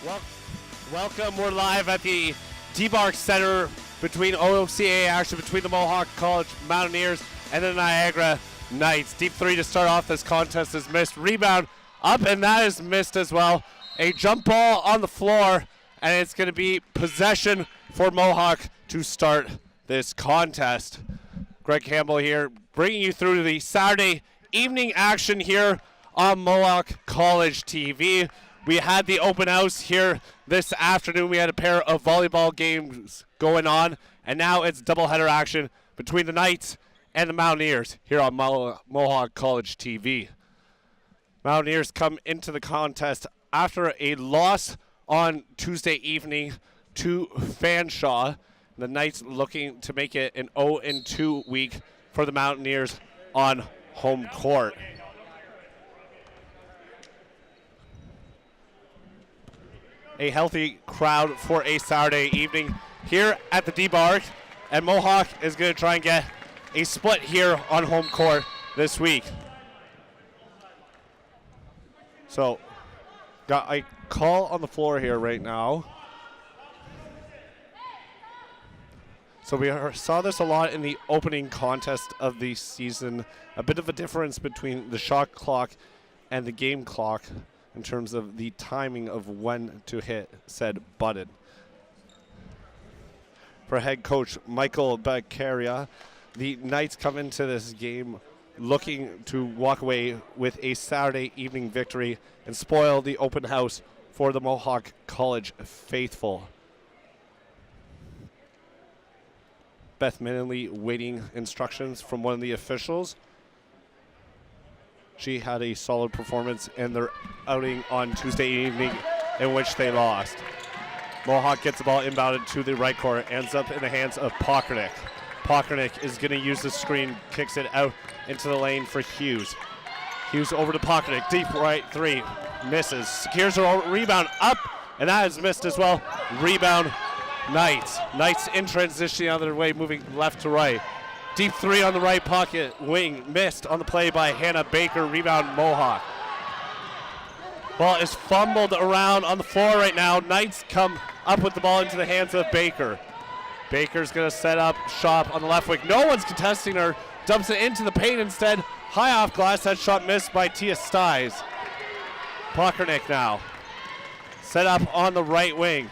Well, welcome. We're live at the Debark Center between OCA action between the Mohawk College Mountaineers and the Niagara Knights. Deep three to start off this contest is missed. Rebound up, and that is missed as well. A jump ball on the floor, and it's going to be possession for Mohawk to start this contest. Greg Campbell here, bringing you through the Saturday evening action here on Mohawk College TV. We had the open house here this afternoon. We had a pair of volleyball games going on, and now it's doubleheader action between the Knights and the Mountaineers here on Mohawk College TV. Mountaineers come into the contest after a loss on Tuesday evening to Fanshawe. The Knights looking to make it an 0-2 week for the Mountaineers on home court. A healthy crowd for a Saturday evening here at the Debark, and Mohawk is going to try and get a split here on home court this week. So, got a call on the floor here right now. So we saw this a lot in the opening contest of the season. A bit of a difference between the shot clock and the game clock in terms of the timing of when to hit said button. For head coach Michael Beccaria, the Knights come into this game looking to walk away with a Saturday evening victory and spoil the open house for the Mohawk College faithful. Beth Minley waiting instructions from one of the officials. She had a solid performance in their outing on Tuesday evening in which they lost. Mohawk gets the ball inbounded to the right court, ends up in the hands of Pokranik. Pokranik is going to use the screen, kicks it out into the lane for Hughes. Hughes over to Pokranik, deep right three, misses, secures her rebound up, and that is missed as well. Rebound Knights. Knights in transition the other way, moving left to right. Deep three on the right pocket wing, missed on the play by Hannah Baker. Rebound Mohawk. Ball is fumbled around on the floor right now. Knights come up with the ball into the hands of Baker. Baker's going to set up shop on the left wing. No one's contesting her. Dumps it into the paint instead. High off glass. That shot missed by Tia Stiles. Pokranik now. Set up on the right wing.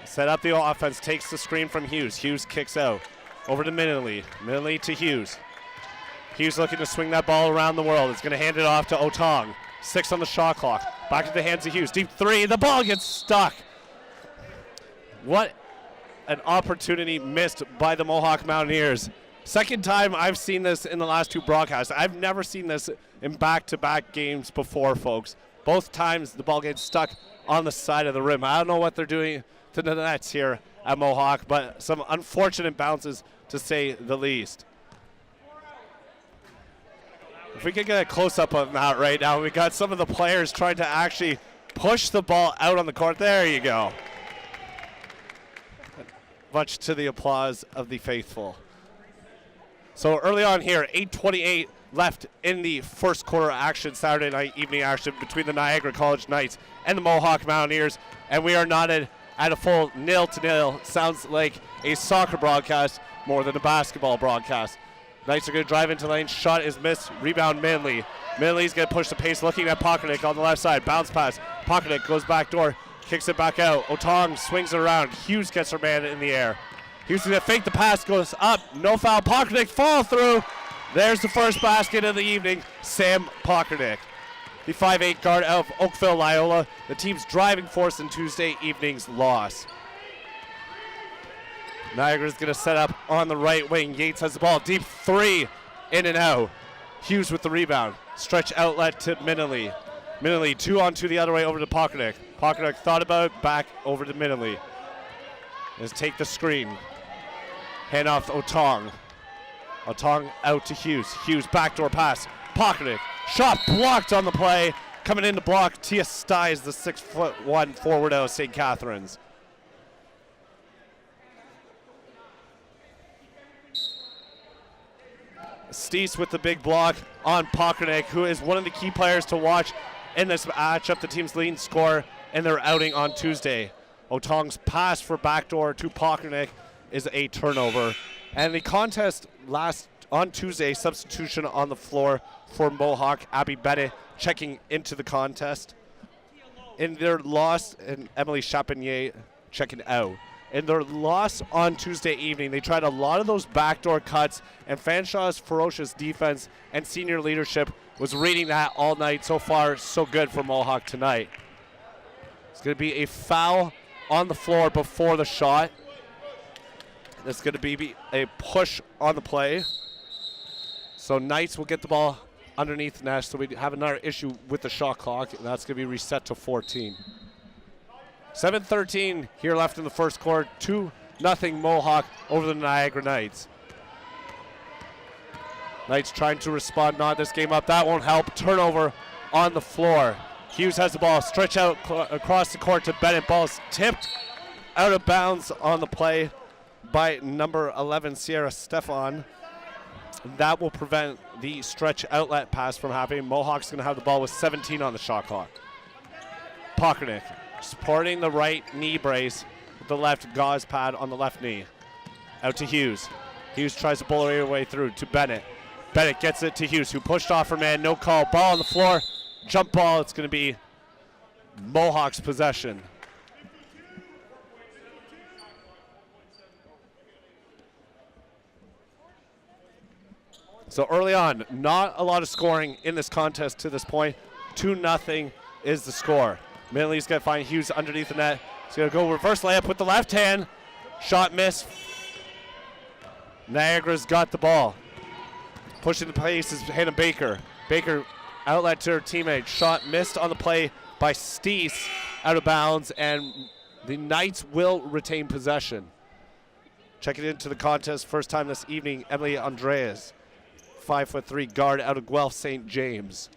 Set up the offense. Takes the screen from Hughes. Hughes kicks out. Over to Minley. Minley to Hughes. Hughes looking to swing that ball around the world. It's going to hand it off to Otong. 6 on the shot clock. Back to the hands of Hughes. Deep three. The ball gets stuck. What an opportunity missed by the Mohawk Mountaineers. Second time I've seen this in the last two broadcasts. I've never seen this in back-to-back games before, folks. Both times the ball gets stuck on the side of the rim. I don't know what they're doing to the Nets here at Mohawk, but some unfortunate bounces to say the least. If we could get a close-up on that right now, we got some of the players trying to actually push the ball out on the court. There you go. Much to the applause of the faithful. So early on here, 8:28 left in the first quarter action, Saturday night evening action between the Niagara College Knights and the Mohawk Mountaineers, and we are knotted at a full 0-0. Sounds like a soccer broadcast more than a basketball broadcast. Knights are going to drive into the lane. Shot is missed. Rebound Minley. Minley's going to push the pace, looking at Pokranik on the left side. Bounce pass. Pokranik goes back door, kicks it back out. Otong swings it around. Hughes gets her man in the air. Hughes is going to fake the pass, goes up. No foul. Pokranik fall through. There's the first basket of the evening. Sam Pokranik, the 5'8" guard of Oakville Loyola, the team's driving force in Tuesday evening's loss. Niagara's going to set up on the right wing. Yates has the ball. Deep three, in and out. Hughes with the rebound. Stretch outlet to Minley. Minley 2-on-2 the other way over to Pokranik. Pokranik thought about it, back over to Minley. Let's take the screen. Hand off to Otong. Otong out to Hughes. Hughes backdoor pass. Pokranik. Shot blocked on the play. Coming in to block Tia Stiles, the 6'1" forward out of St. Catharines. Steese with the big block on Pokranik, who is one of the key players to watch in this matchup, the team's leading scorer in their outing on Tuesday. Otong's pass for backdoor to Pockernick is a turnover. And the contest last on Tuesday, substitution on the floor for Mohawk. Abby Bennett checking into the contest. In their loss, and Emily Chapinier checking out. In their loss on Tuesday evening, they tried a lot of those backdoor cuts, and Fanshaw's ferocious defense and senior leadership was reading that all night. So far, so good for Mohawk tonight. It's going to be a foul on the floor before the shot. That's going to be a push on the play. So Knights will get the ball underneath the net, so we have another issue with the shot clock, and that's going to be reset to 14. 7:13 here left in the first quarter. 2-0 Mohawk over the Niagara Knights. Knights trying to respond, not this game up. That won't help. Turnover on the floor. Hughes has the ball. Stretch out across the court to Bennett. Ball's tipped out of bounds on the play by number 11, Sierra Stefan. That will prevent the stretch outlet pass from happening. Mohawk's going to have the ball with 17 on the shot clock. Pockernick supporting the right knee brace with the left gauze pad on the left knee. Out to Hughes. Hughes tries to bully her way through to Bennett. Bennett gets it to Hughes, who pushed off her man. No call. Ball on the floor. Jump ball. It's going to be Mohawk's possession. So early on, not a lot of scoring in this contest to this point. 2-0 is the score. Minley's going to find Hughes underneath the net. He's going to go reverse layup with the left hand. Shot miss. Niagara's got the ball. Pushing the pace is Hannah Baker. Baker outlet to her teammate. Shot missed on the play by Steese out of bounds, and the Knights will retain possession. Checking into the contest first time this evening, Emily Andreas. 5'3" guard out of Guelph St. James.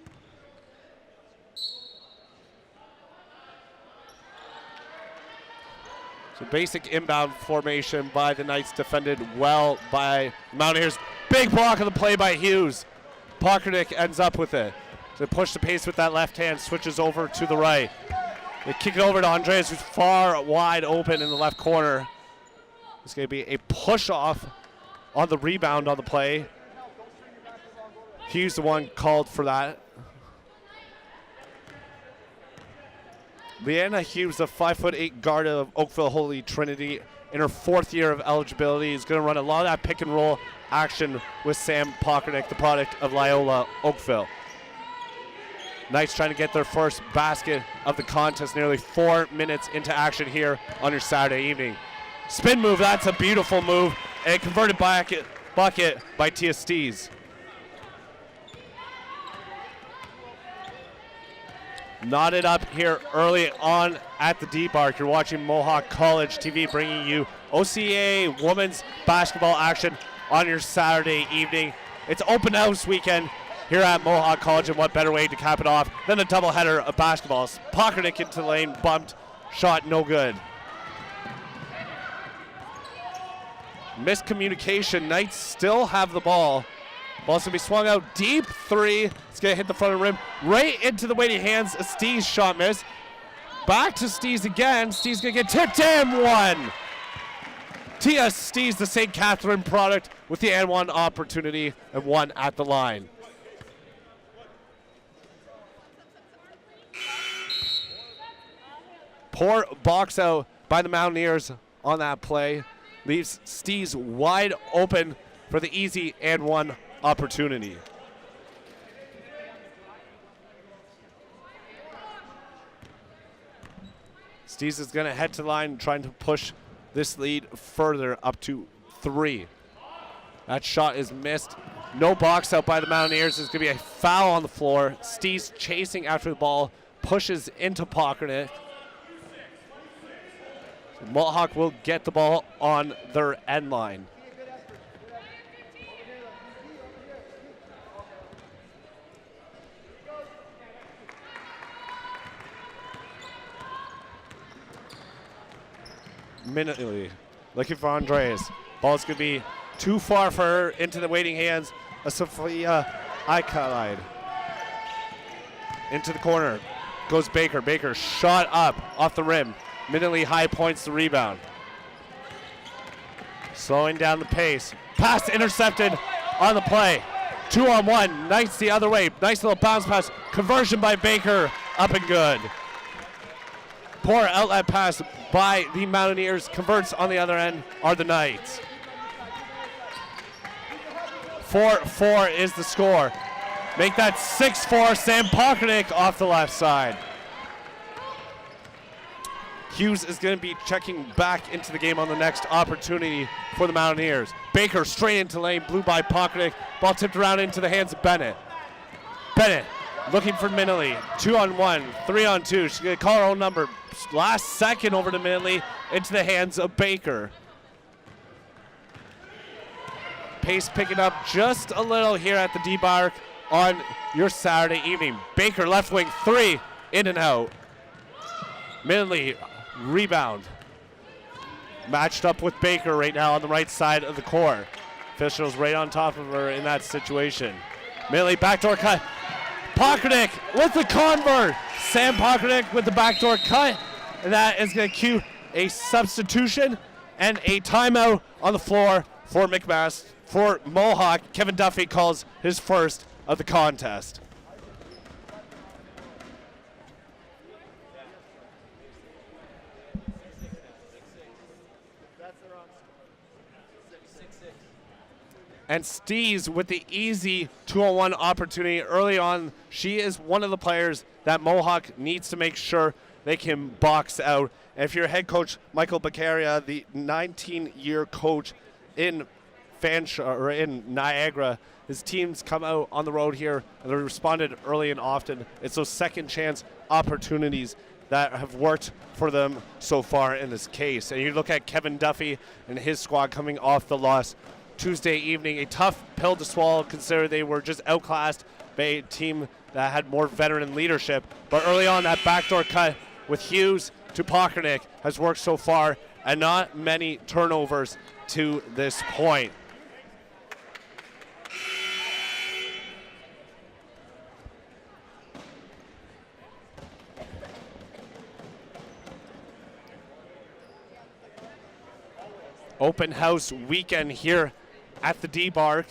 So basic inbound formation by the Knights, defended well by Mountaineers. Big block of the play by Hughes. Pockernick ends up with it. They push the pace with that left hand, switches over to the right. They kick it over to Andreas, who's far wide open in the left corner. It's going to be a push off on the rebound on the play. Hughes the one called for that. Leanna Hughes, the 5'8" guard of Oakville Holy Trinity, in her 4th year of eligibility, is going to run a lot of that pick and roll action with Sam Pockernick, the product of Loyola Oakville. Knights trying to get their first basket of the contest, nearly 4 minutes into action here on your Saturday evening. Spin move, that's a beautiful move, and a converted bucket by Tia Stees. Knotted up here early on at the deep arc. You're watching Mohawk College TV, bringing you OCA women's basketball action on your Saturday evening. It's open house weekend here at Mohawk College, and what better way to cap it off than a doubleheader of basketballs. Pockernick into the lane, bumped, shot no good. Miscommunication. Knights still have the ball. Ball's going to be swung out deep. 3. It's going to hit the front of the rim. Right into the waiting hands. A Stees shot miss. Back to Stees again. Stees going to get tipped in. 1. Tia Stees, the St. Catherine product, with the and 1 opportunity, and 1 at the line. Poor box out by the Mountaineers on that play. Leaves Stees wide open for the easy and 1 opportunity. Stees is going to head to the line, trying to push this lead further up to 3. That shot is missed. No box out by the Mountaineers. There's going to be a foul on the floor. Stees chasing after the ball, pushes into Pockernick. So Mohawk will get the ball on their end line. Minutely looking for Andreas. Ball's going to be too far for her, into the waiting hands of Sophia Eichleid. Into the corner goes Baker. Baker shot up off the rim. Minutely High points the rebound. Slowing down the pace. Pass intercepted on the play. 2-on-1. Nice the other way. Nice little bounce pass. Conversion by Baker. Up and good. Poor outlet pass by the Mountaineers. Converts on the other end are the Knights. 4-4 is the score. Make that 6-4. Sam Pockernick off the left side. Hughes is going to be checking back into the game on the next opportunity for the Mountaineers. Baker straight into lane, blew by Pockernick. Ball tipped around into the hands of Bennett. Bennett looking for Minley. 2-on-1, 3-on-2. She's going to call her own number. Last second over to Minley into the hands of Baker. Pace picking up just a little here at the D-Bark on your Saturday evening. Baker left wing 3, in and out. Minley rebound. Matched up with Baker right now on the right side of the court. Officials right on top of her in that situation. Minley backdoor cut. Pockernick with the convert. Sam Pockernick with the backdoor cut. And that is going to cue a substitution and a timeout on the floor for McMaster. For Mohawk, Kevin Duffy calls his first of the contest. And Stees with the easy 2-on-1 opportunity early on. She is one of the players that Mohawk needs to make sure they can box out. And if you're head coach Michael Beccaria, the 19-year coach in Niagara, his teams come out on the road here and they responded early and often. It's those second chance opportunities that have worked for them so far in this case. And you look at Kevin Duffy and his squad coming off the loss Tuesday evening, a tough pill to swallow considering they were just outclassed by a team that had more veteran leadership. But early on, that backdoor cut with Hughes to Pockernick has worked so far, and not many turnovers to this point. Open house weekend here at the D-Bark.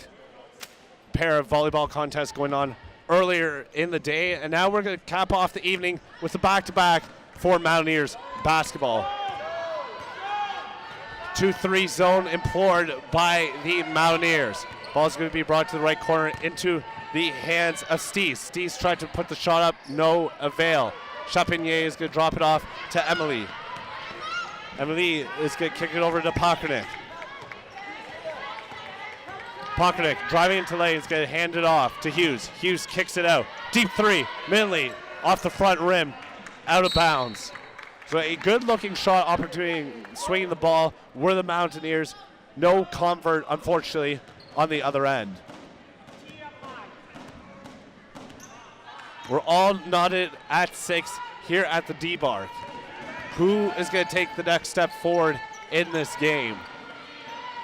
Pair of volleyball contests going on earlier in the day, and now we're going to cap off the evening with the back-to-back for Mountaineers basketball. 2-3 zone implored by the Mountaineers. Ball's going to be brought to the right corner into the hands of Stees. Stees tried to put the shot up, no avail. Chapinier is going to drop it off to Emily. Emily is going to kick it over to Pockernick. Pockernick driving into lane is going to hand it off to Hughes. Hughes kicks it out. Deep 3. Minley off the front rim. Out of bounds. So a good-looking shot opportunity swinging the ball were the Mountaineers. No convert, unfortunately, on the other end. We're all knotted at 6 here at the D-Bark. Who is going to take the next step forward in this game?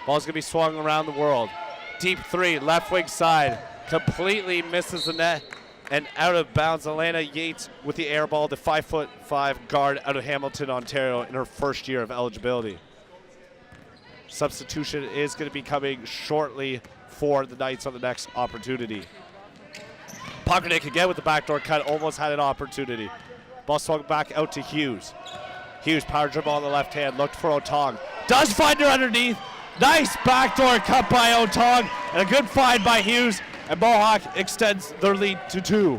Ball's going to be swung around the world. Deep 3, left wing side. Completely misses the net and out of bounds. Alana Yates with the air ball, the 5'5" guard out of Hamilton, Ontario, in her first year of eligibility. Substitution is going to be coming shortly for the Knights on the next opportunity. Pockernick again with the backdoor cut, almost had an opportunity. Ball swung back out to Hughes. Hughes power dribble on the left hand, looked for Otong. Does find her underneath. Nice backdoor cut by Otong, and a good find by Hughes, and Mohawk extends their lead to 2.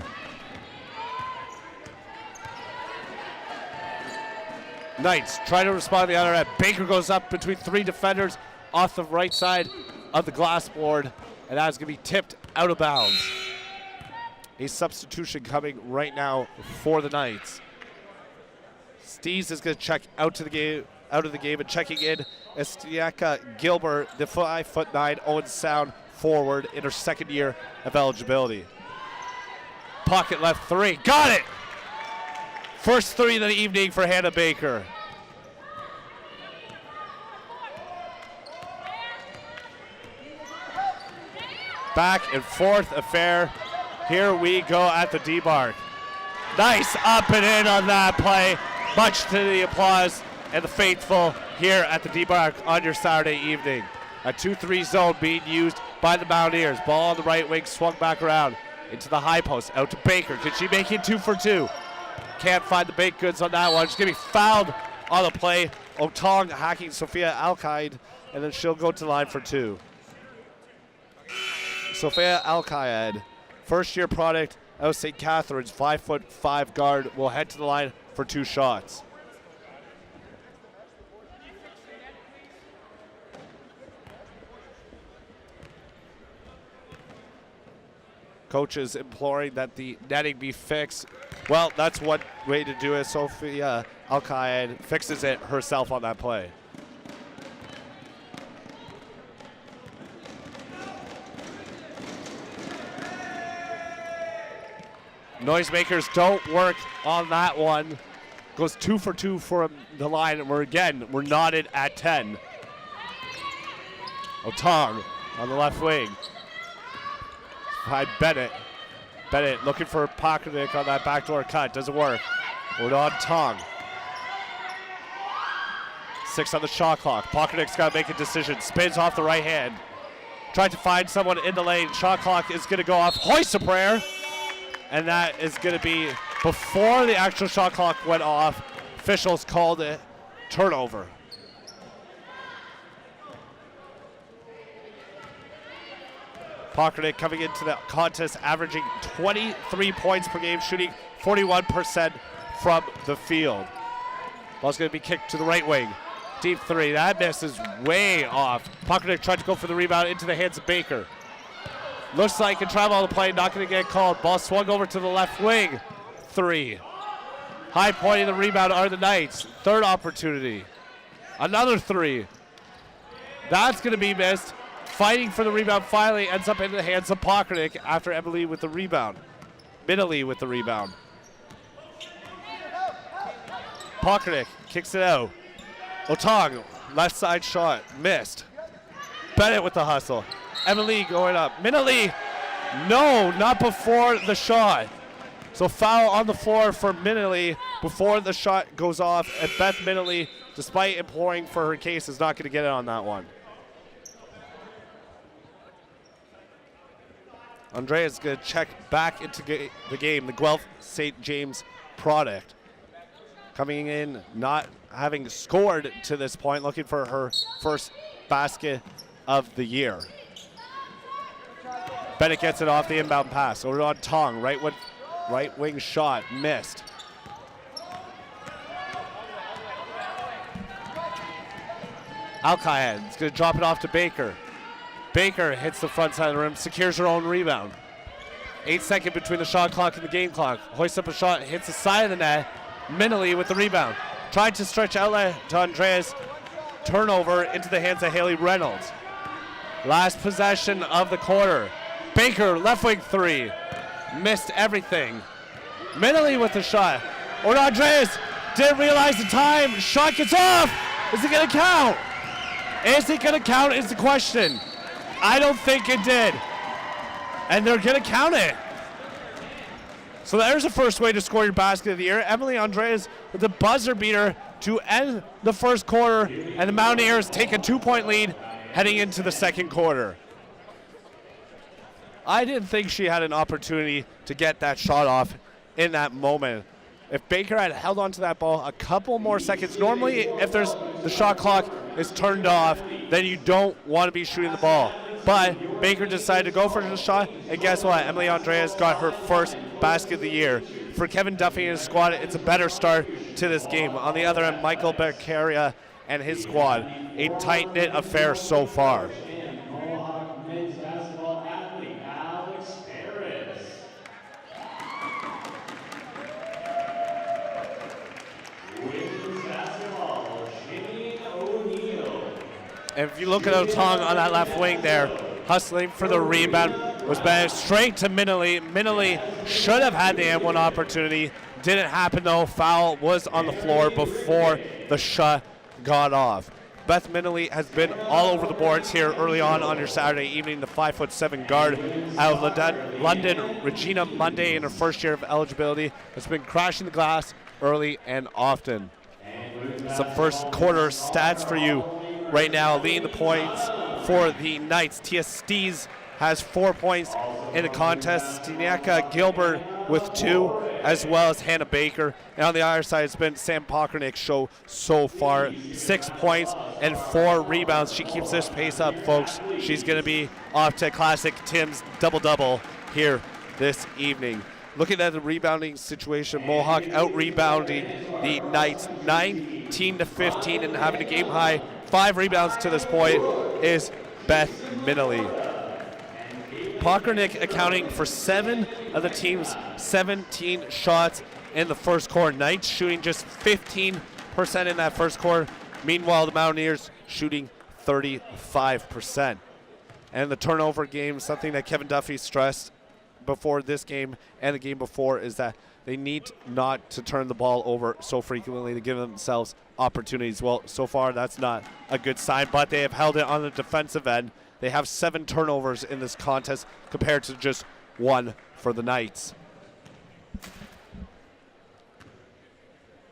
Knights try to respond to the other end. Baker goes up between 3 defenders off the right side of the glass board, and that is going to be tipped out of bounds. A substitution coming right now for the Knights. Stees is going to check out of the game, and checking in Estiaka Gilbert, the 5'9" Owen Sound forward in her second year of eligibility. Pocket left 3, got it! First 3 of the evening for Hannah Baker. Back and forth affair. Here we go at the D-Bark. Nice up and in on that play. Much to the applause and the faithful here at the D-Bar on your Saturday evening. A 2-3 zone being used by the Mountaineers. Ball on the right wing, swung back around into the high post. Out to Baker. Can she make it 2 for 2? Can't find the baked goods on that one. She's going to be fouled on the play. Otong hacking Sophia Al-Qaid, and then she'll go to the line for 2. Sophia Al-Qaid, first-year product out of St. Catharines, 5'5" guard, will head to the line for 2 shots. Coaches imploring that the netting be fixed. Well, that's one way to do it. Sophia Al-Qaid fixes it herself on that play. Noisemakers don't work on that one. Goes 2 for 2 from the line, and we're knotted at 10. Otong on the left wing. By Bennett. Bennett looking for Pockernick on that backdoor cut. Doesn't work. We're on Tong. 6 on the shot clock. Pockernick's got to make a decision. Spins off the right hand. Tried to find someone in the lane. Shot clock is going to go off. Hoist a prayer. And that is going to be before the actual shot clock went off. Officials called it turnover. Pockernick coming into the contest averaging 23 points per game, shooting 41% from the field. Ball's going to be kicked to the right wing. Deep 3. That miss is way off. Pockernick tried to go for the rebound into the hands of Baker. Looks like a travel on the play, not going to get called. Ball swung over to the left wing. 3. High pointing the rebound are the Knights. Third opportunity. Another 3. That's going to be missed. Fighting for the rebound finally ends up in the hands of Pockernick after Emily with the rebound. Middley with the rebound. Pockernick kicks it out. Otong, left side shot, missed. Bennett with the hustle. Emily going up. Minnelly, no, not before the shot. So foul on the floor for Minnelly before the shot goes off. And Beth Minnelly, despite imploring for her case, is not going to get it on that one. Andrea's going to check back into the game, the Guelph St. James product. Coming in, not having scored to this point, looking for her first basket of the year. Bennett gets it off the inbound pass. Over on Tong, right wing shot, missed. Al-Qaid is going to drop it off to Baker. Baker hits the front side of the rim, secures her own rebound. 8 seconds between the shot clock and the game clock. Hoists up a shot, hits the side of the net. Minnelly with the rebound. Tried to stretch outlet to Andreas. Turnover into the hands of Haley Reynolds. Last possession of the quarter. Baker, left wing 3. Missed everything. Minnelly with the shot. Or Andreas didn't realize the time. Shot gets off. Is it going to count? Is it going to count is the question. I don't think it did. And they're going to count it. So there's the first way to score your basket of the year. Emily Andreas with the buzzer beater to end the first quarter, and the Mountaineers take a 2-point lead heading into the second quarter. I didn't think she had an opportunity to get that shot off in that moment. If Baker had held onto that ball a couple more seconds, normally if the shot clock is turned off, then you don't want to be shooting the ball. But Baker decided to go for the shot, and guess what? Emily Andreas got her first basket of the year. For Kevin Duffy and his squad, it's a better start to this game. On the other end, Michael Beccaria and his squad, a tight-knit affair so far. Mohawk men's basketball athlete Alex Harris. Women's basketball, Jimmy O'Neal. And if you look at Otong on that left wing there, hustling for the rebound, was batted straight to Minnelly. Minnelly should have had the M1 opportunity. Didn't happen though. Foul was on the floor before the shot got off. Beth Minnelly has been all over the boards here early on your Saturday evening. The 5'7" guard out of London, Regina Monday, in her first year of eligibility, has been crashing the glass early and often. Some first quarter stats for you right now. Leading the points for the Knights, Tia Stees has 4 points in the contest. Steniaka Gilbert with 2, as well as Hannah Baker. And on the other side, it's been Sam Pockernick show so far. 6 points and 4 rebounds. She keeps this pace up, folks. She's going to be off to classic Tim's double-double here this evening. Looking at the rebounding situation, Mohawk out-rebounding the Knights 19-15 and having a game-high 5 rebounds to this point is Beth Minnelly. Pockernick accounting for 7 of the team's 17 shots in the first quarter. Knights shooting just 15% in that first quarter. Meanwhile, the Mountaineers shooting 35%. And the turnover game, something that Kevin Duffy stressed before this game and the game before, is that they need not to turn the ball over so frequently to give themselves opportunities. Well, so far that's not a good sign, but they have held it on the defensive end. They have 7 turnovers in this contest compared to just 1 for the Knights.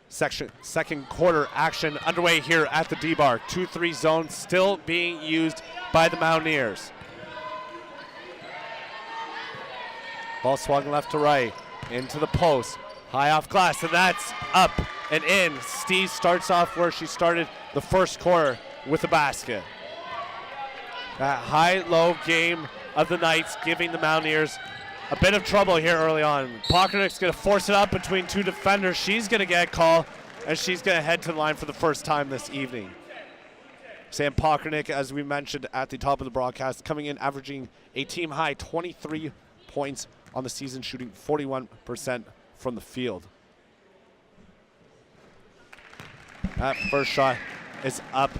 Second quarter action underway here at the D-Bar. 2-3 zone still being used by the Mountaineers. Ball swung left to right, into the post, high off glass, and that's up and in. Steve starts off where she started the first quarter with a basket. That high-low game of the Knights giving the Mountaineers a bit of trouble here early on. Pockernick's going to force it up between 2 defenders. She's going to get a call, and she's going to head to the line for the first time this evening. Sam Pockernick, as we mentioned at the top of the broadcast, coming in averaging a team-high 23 points on the season, shooting 41% from the field. That first shot is up,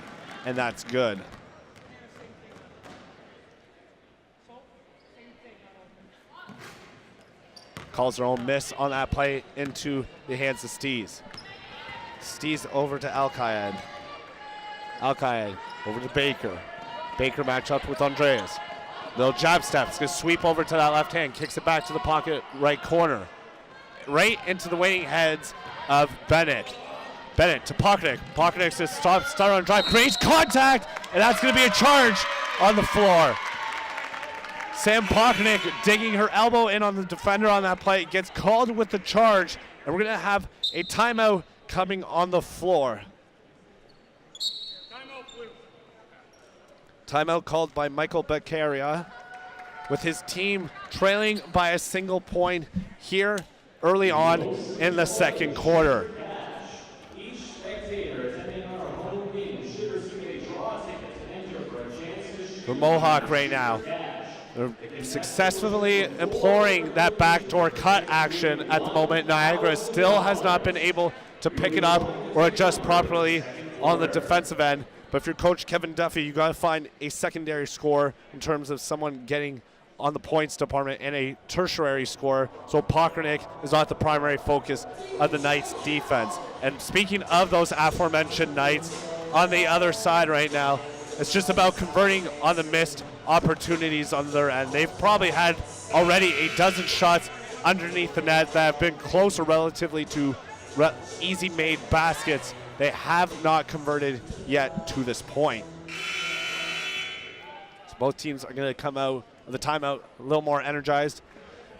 and that's good. Calls her own miss on that play into the hands of Stees. Stees over to Al-Qaed. Al-Qaed over to Baker. Baker match up with Andreas. Little jab step. It's going to sweep over to that left hand. Kicks it back to the pocket right corner. Right into the waiting heads of Bennett. Bennett to Pockernick. Pockernick says start on drive. Creates contact, and that's going to be a charge on the floor. Sam Pockernick digging her elbow in on the defender on that play. Gets called with the charge, and we're going to have a timeout coming on the floor. Timeout called by Michael Beccaria, with his team trailing by a single point here early on in the second quarter. For Mohawk right now, they're successfully employing that backdoor cut action at the moment. Niagara still has not been able to pick it up or adjust properly on the defensive end. But if you're Coach Kevin Duffy, you got to find a secondary score in terms of someone getting on the points department and a tertiary score. So Pockernick is not the primary focus of the Knights defense. And speaking of those aforementioned Knights, on the other side right now, it's just about converting on the missed opportunities on their end. They've probably had already a dozen shots underneath the net that have been closer relatively to easy-made baskets. They have not converted yet to this point. So both teams are going to come out of the timeout a little more energized.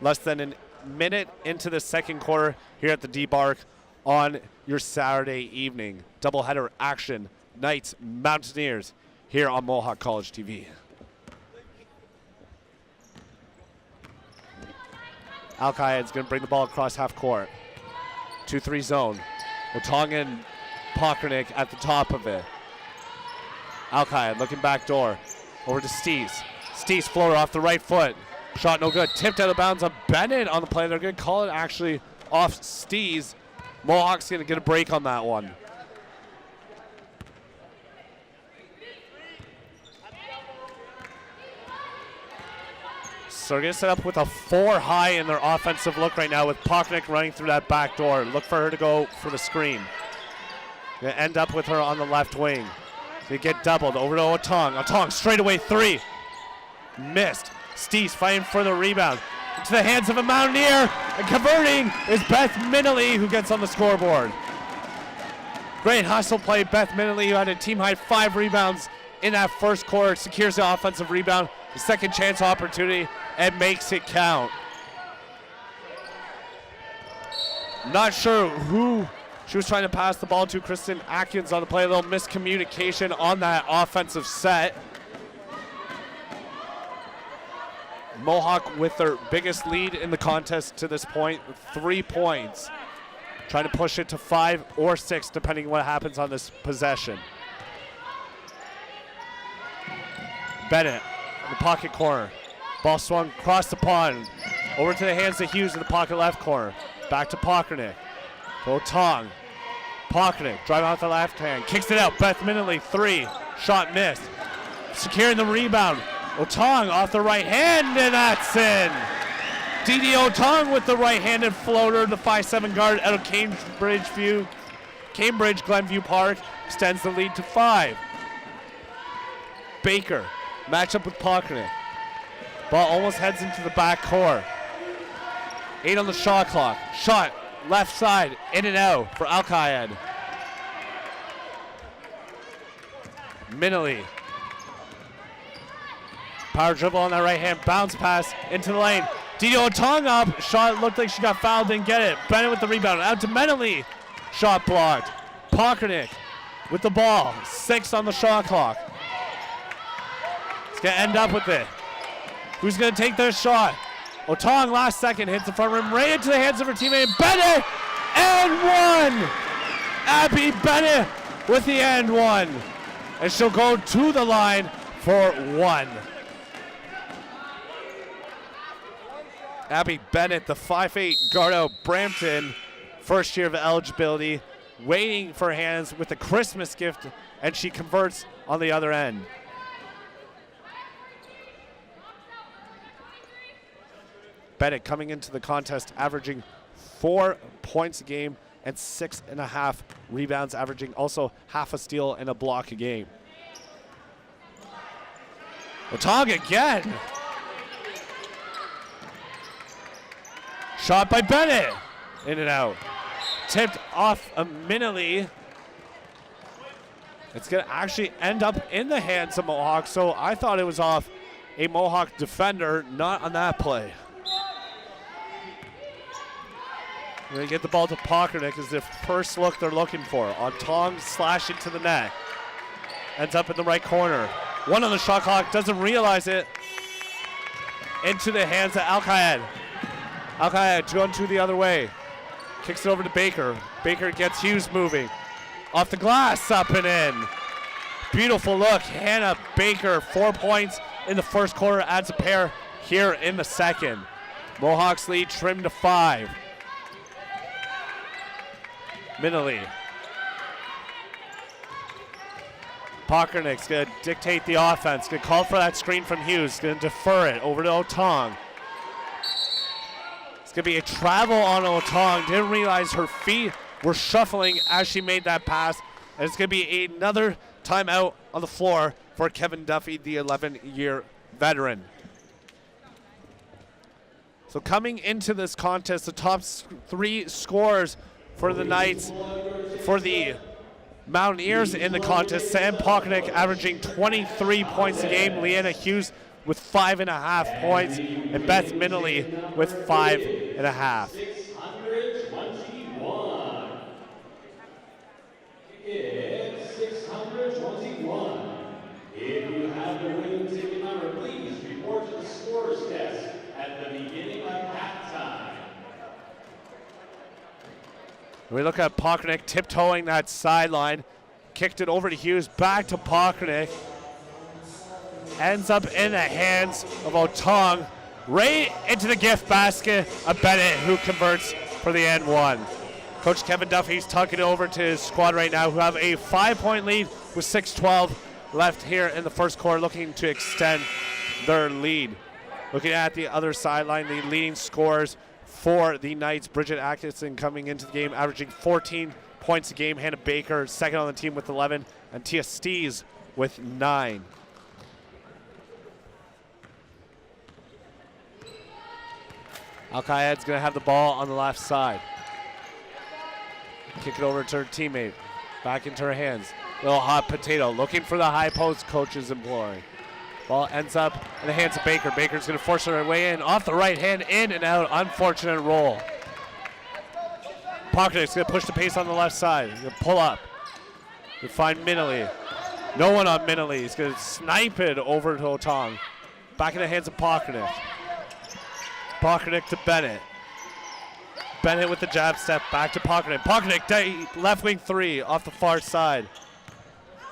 Less than a minute into the second quarter here at the D-Bark on your Saturday evening. Doubleheader action, Knights, Mountaineers, here on Mohawk College TV. Al-Qaed's going to bring the ball across half court. 2-3 zone. Otongan, Pockernick at the top of it. Al-Qaed looking back door. Over to Stees. Stees floater off the right foot. Shot no good. Tipped out of bounds on Bennett on the play. They're going to call it actually off Stees. Mohawk's going to get a break on that one. So they're going to set up with a 4 high in their offensive look right now with Pockernick running through that back door. Look for her to go for the screen. Going to end up with her on the left wing. They get doubled over to Otong. Otong straight away 3. Missed. Stees fighting for the rebound. Into the hands of a Mountaineer. And converting is Beth Minnelly, who gets on the scoreboard. Great hustle play. Beth Minnelly, who had a team high 5 rebounds in that first quarter, secures the offensive rebound, the second chance opportunity, and makes it count. Not sure who she was trying to pass the ball to. Kristen Atkins on the play. A little miscommunication on that offensive set. Mohawk with their biggest lead in the contest to this point, 3 points. Trying to push it to 5 or 6, depending on what happens on this possession. Bennett in the pocket corner. Ball swung across the pond. Over to the hands of Hughes in the pocket left corner. Back to Pockernick. To Otong. Pockernick driving out the left hand. Kicks it out. Beth Minnelly 3. Shot missed. Securing the rebound. Otong off the right hand, and that's in. Didi Otong with the right-handed floater. The 5'7" guard out of Cambridge Glenview Park extends the lead to 5. Baker matchup with Pockernick. Ball almost heads into the back court. 8 on the shot clock. Shot left side, in and out for Al-Qaed. Minnelly. Power dribble on that right hand. Bounce pass into the lane. Didi Otong up. Shot looked like she got fouled, didn't get it. Bennett with the rebound. Out to Minnelly. Shot blocked. Pockernick with the ball. 6 on the shot clock. It's going to end up with it. Who's going to take their shot? Otong last second hits the front rim right into the hands of her teammate Bennett, and 1. Abby Bennett with the and 1. And she'll go to the line for 1. Abby Bennett, the 5'8" guard out Brampton, first year of eligibility, waiting for hands with a Christmas gift, and she converts on the other end. Bennett coming into the contest averaging 4 points a game and 6.5 rebounds, averaging also half a steal and a block a game. Otong again. Shot by Bennett. In and out. Tipped off a Minnelly. It's going to actually end up in the hands of Mohawk, so I thought it was off a Mohawk defender, not on that play. They get the ball to Pockernick as the first look they're looking for. Otong slash into the net. Ends up in the right corner. 1 on the shot clock, doesn't realize it. Into the hands of Al-Qaed. Al-Qaed going to the other way. Kicks it over to Baker. Baker gets Hughes moving. Off the glass, up and in. Beautiful look. Hannah Baker, 4 points in the first quarter, adds a pair here in the second. Mohawks lead trimmed to 5. Minnelly. Pockernick's going to dictate the offense. Going to call for that screen from Hughes. Going to defer it over to Otong. It's going to be a travel on Otong. Didn't realize her feet were shuffling as she made that pass. And it's going to be another timeout on the floor for Kevin Duffy, the 11-year veteran. So coming into this contest, the top 3 scorers for the Knights, for the Mountaineers in the contest, Sam Pockernick averaging 23 points a game, Leanna Hughes with 5.5 points, and Beth Minnelly with 5.5. 621. It's 621. If you have the winning ticket number, please report to the scorer's desk at the beginning of halftime. We look at Pockernick tiptoeing that sideline. Kicked it over to Hughes, back to Pockernick. Ends up in the hands of Otong. Right into the gift basket of Bennett, who converts for the end 1. Coach Kevin Duffy's tucking it over to his squad right now, who have a 5-point lead with 6:12 left here in the first quarter, looking to extend their lead. Looking at the other sideline, the leading scorers for the Knights, Bridget Atkinson coming into the game, averaging 14 points a game. Hannah Baker, second on the team with 11. And Tia Stees with 9. Al-Qaed's going to have the ball on the left side. Kick it over to her teammate. Back into her hands. Little hot potato. Looking for the high post, coach is imploring. Ball ends up in the hands of Baker. Baker's going to force her way in. Off the right hand, in and out. Unfortunate roll. Pocket's going to push the pace on the left side. He's going to pull up. You find Minelli. No one on Minelli. He's going to snipe it over to Otong. Back in the hands of Pocketic. Pocketic to Bennett. Bennett with the jab step. Back to Pocketic. Pocketic, left wing 3 off the far side.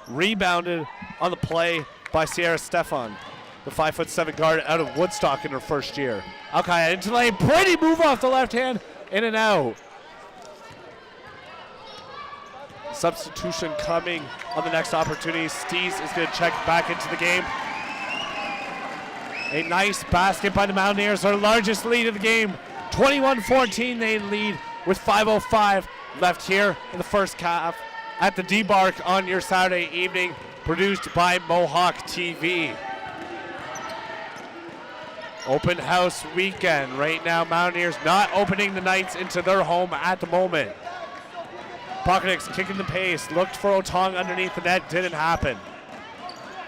Rebounded on the play by Sierra Stefan, the 5'7" guard out of Woodstock in her first year. Al-Qaed into the lane. Pretty move off the left hand. In and out. Substitution coming on the next opportunity. Stees is going to check back into the game. A nice basket by the Mountaineers, our largest lead of the game. 21-14, they lead with 5:05 left here in the first half at the Debark on your Saturday evening, produced by Mohawk TV. Open house weekend right now. Mountaineers not opening the nights into their home at the moment. Pocketic's kicking the pace, looked for Otong underneath the net, didn't happen.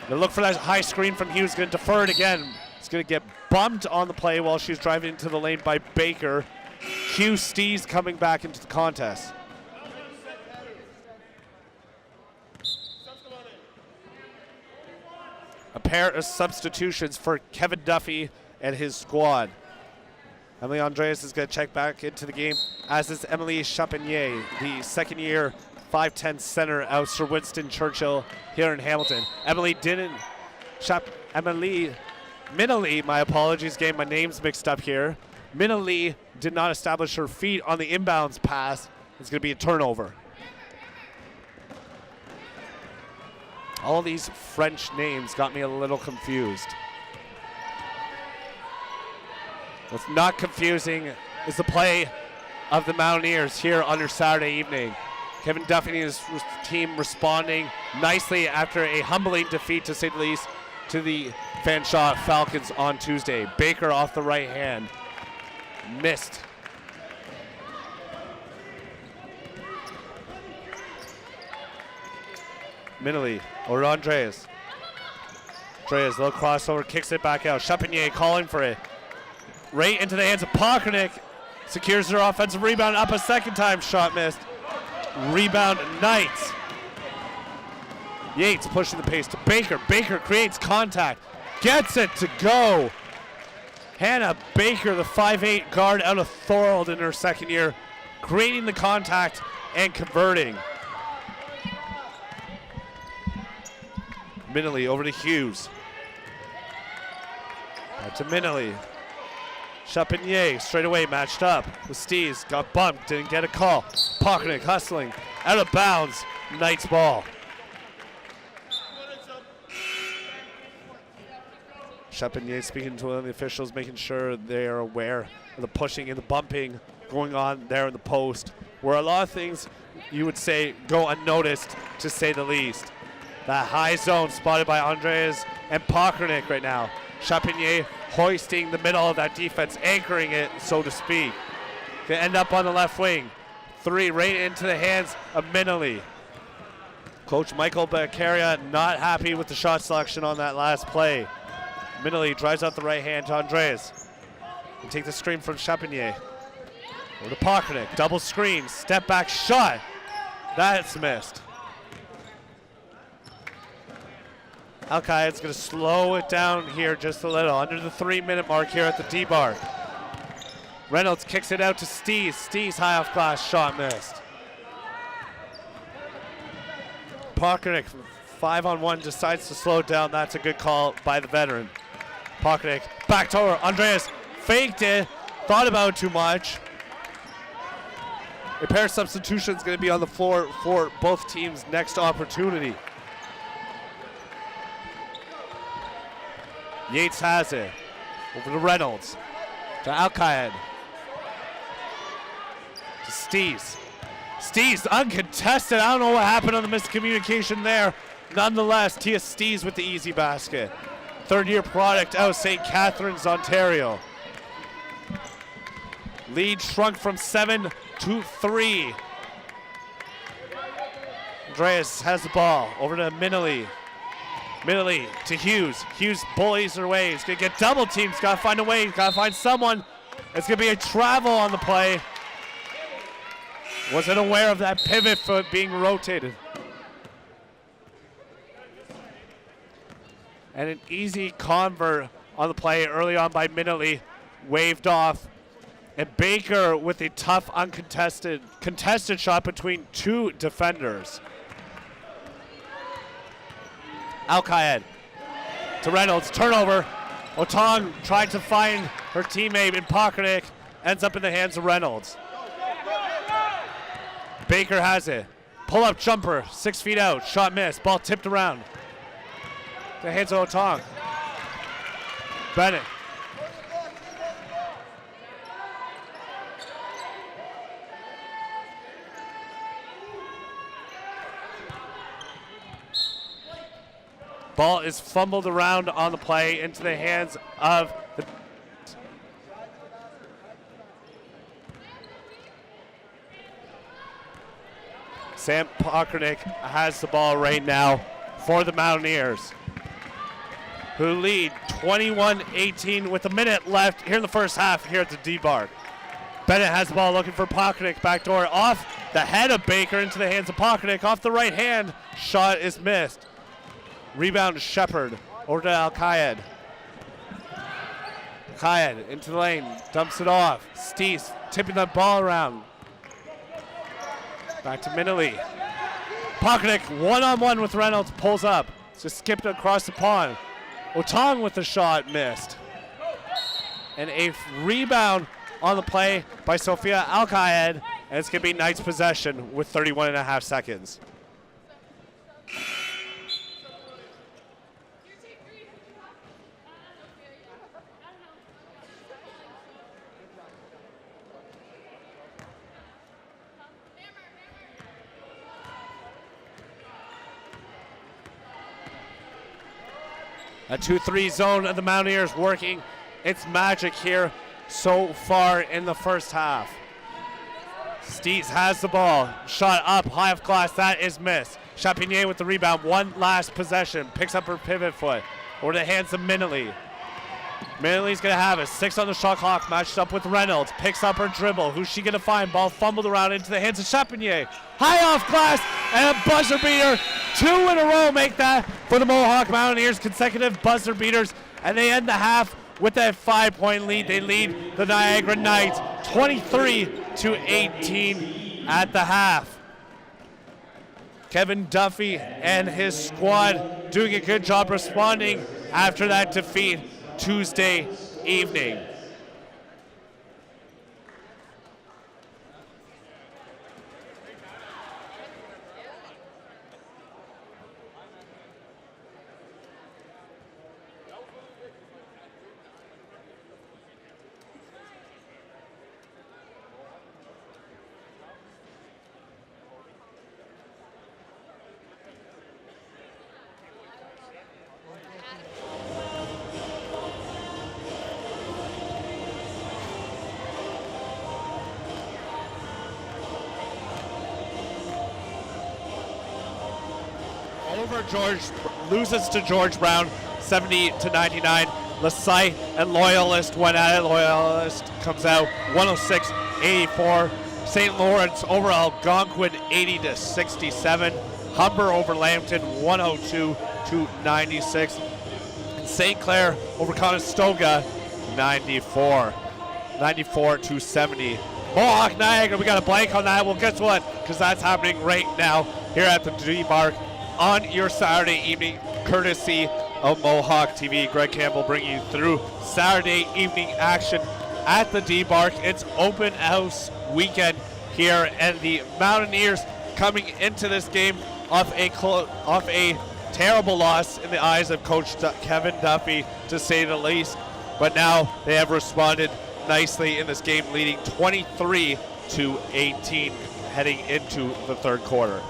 They look for that high screen from Hughes, going to defer it again. It's going to get bumped on the play while she's driving into the lane by Baker. Hughes Stees coming back into the contest. A pair of substitutions for Kevin Duffy and his squad. Emily Andreas is going to check back into the game, as is Emily Chapinier, the second-year 5'10" center out Sir Winston Churchill here in Hamilton. Minelli, my apologies, getting my names mixed up here. Minelli did not establish her feet on the inbounds pass. It's going to be a turnover. All these French names got me a little confused. What's not confusing is the play of the Mountaineers here on their Saturday evening. Kevin Duffy and his team responding nicely after a humbling defeat, to say the least, to the Fanshawe Falcons on Tuesday. Baker off the right hand. Missed. Minelli or Andreas. Andreas, little crossover, kicks it back out. Chapinier calling for it. Right into the hands of Pockernick. Secures her offensive rebound, up a second time, shot missed. Rebound Knights. Yates pushing the pace to Baker. Baker creates contact, gets it to go. Hannah Baker, the 5'8" guard out of Thorold in her second year, creating the contact and converting. Minelli over to Hughes. Back to Minelli. Chapinier straight away matched up with Stees. Got bumped, didn't get a call. Pocketing, hustling, out of bounds. Knights ball. Chapinier speaking to one of the officials, making sure they are aware of the pushing and the bumping going on there in the post, where a lot of things you would say go unnoticed, to say the least. That high zone spotted by Andres and Pockernick right now. Chapinier hoisting the middle of that defense, anchoring it, so to speak. They end up on the left wing. 3 right into the hands of Minelli. Coach Michael Beccaria not happy with the shot selection on that last play. Minelli drives out the right hand to Andres. They take the screen from Chapinier. Over to Pockernick, double screen, step back shot. That's missed. Al-Qaed's going to slow it down here just a little, under the 3-minute mark here at the D-bar. Reynolds kicks it out to Stees. Stees high off glass, shot missed. Pockernick, 5-on-1, decides to slow it down. That's a good call by the veteran. Pockernick, back to her. Andreas faked it, thought about it too much. A pair of substitutions going to be on the floor for both teams' next opportunity. Yates has it. Over to Reynolds. To Al-Qaed. To Stees. Stees uncontested. I don't know what happened on the miscommunication there. Nonetheless, Tia Stees with the easy basket. Third-year product out of St. Catharines, Ontario. Lead shrunk from 7 to 3. Andreas has the ball over to Minley. Minley to Hughes. Hughes bullies her way. He's going to get double teamed. He's got to find a way. He's got to find someone. It's going to be a travel on the play. Wasn't aware of that pivot foot being rotated. And an easy convert on the play early on by Minley. Waved off. And Baker with a tough, contested shot between two defenders. Al-Qaed to Reynolds, turnover. Otong tried to find her teammate in Pokranik, ends up in the hands of Reynolds. Baker has it. Pull-up jumper, 6 feet out, shot missed, ball tipped around. The hands of Otong. Bennett. Ball is fumbled around on the play into the hands of the Sam Pokranik has the ball right now for the Mountaineers, who lead 21-18 with a minute left here in the first half here at the D-Bark. Bennett has the ball looking for Pokranik, backdoor off the head of Baker into the hands of Pokranik, off the right hand, shot is missed. Rebound Shepard over to Al-Qaed. Al-Qaed into the lane, dumps it off. Stees tipping the ball around. Back to Minley. Pokranik one-on-one with Reynolds, pulls up. Just skipped across the pond. Otong with the shot, missed. And a rebound on the play by Sophia Al-Qaed, and it's going to be Knights possession with 31.5 seconds. A 2-3 zone of the Mountaineers working its magic here so far in the first half. Stees has the ball. Shot up, high off glass, that is missed. Chapinier with the rebound, one last possession. Picks up her pivot foot. Over the hands of Minley. Minley's going to have it. 6 on the shot clock, matched up with Reynolds. Picks up her dribble. Who's she going to find? Ball fumbled around into the hands of Chapinier. High off glass, and a buzzer beater. 2 in a row make that for the Mohawk Mountaineers, consecutive buzzer beaters, and they end the half with that 5-point lead. They lead the Niagara Knights 23-18 at the half. Kevin Duffy and his squad doing a good job responding after that defeat Tuesday evening. Loses to George Brown, 70-99. Lasai and Loyalist went at it. Loyalist comes out 106-84. St. Lawrence over Algonquin 80-67. Humber over Lambton 102-96. And St. Clair over Conestoga 94-70. Mohawk Niagara, we got a blank on that. Well, guess what? Because that's happening right now here at the D-Bark on your Saturday evening, courtesy of Mohawk TV. Greg Campbell bringing you through Saturday evening action at the D-Bark. It's open house weekend here, and the Mountaineers coming into this game off a terrible loss in the eyes of Coach Kevin Duffy, to say the least. But now they have responded nicely in this game, leading 23-18 heading into the third quarter.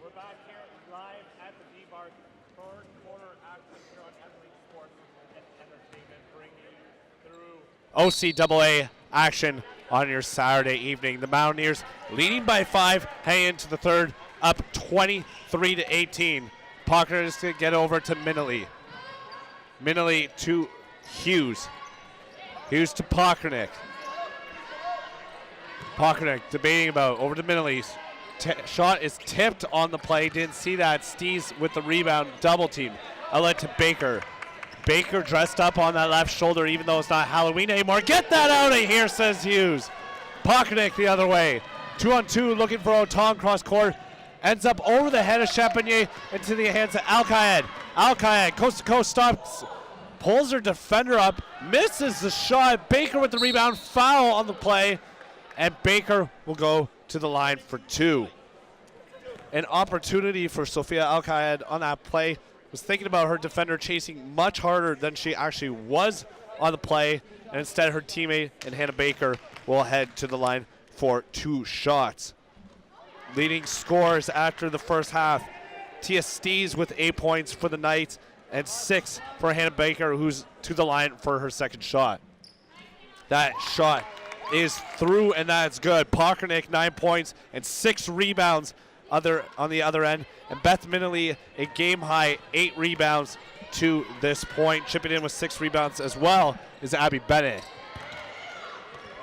We're back here live at the D-Bar, third quarter action here on Every Sports and Entertainment, bringing you through OCAA action on your Saturday evening. The Mountaineers leading by 5, heading into the third, up 23-18. Pockner is to get over to Minnelly. Minnelly to Hughes. Hughes to Pockernick. Pockernick debating about over to Minnelly. Shot is tipped on the play. Didn't see that. Stees with the rebound. Double team. Outlet to Baker. Baker dressed up on that left shoulder even though it's not Halloween anymore. Get that out of here, says Hughes. Pockernick the other way. 2-on-2 looking for Otong cross court. Ends up over the head of Champagny into the hands of Alcaid. Alcaid coast to coast stops. Pulls her defender up. Misses the shot. Baker with the rebound. Foul on the play. And Baker will go to the line for 2. An opportunity for Sophia Alcaid on that play. Was thinking about her defender chasing much harder than she actually was on the play. And instead her teammate and Hannah Baker will head to the line for 2 shots. Leading scores after the first half. Tia Stees with 8 points for the Knights and 6 for Hannah Baker, who's to the line for her second shot. That shot is through, and that's good. Pockernick 9 points and 6 rebounds on the other end. And Beth Minnelly a game high 8 rebounds to this point. Chipping in with 6 rebounds as well is Abby Bennett.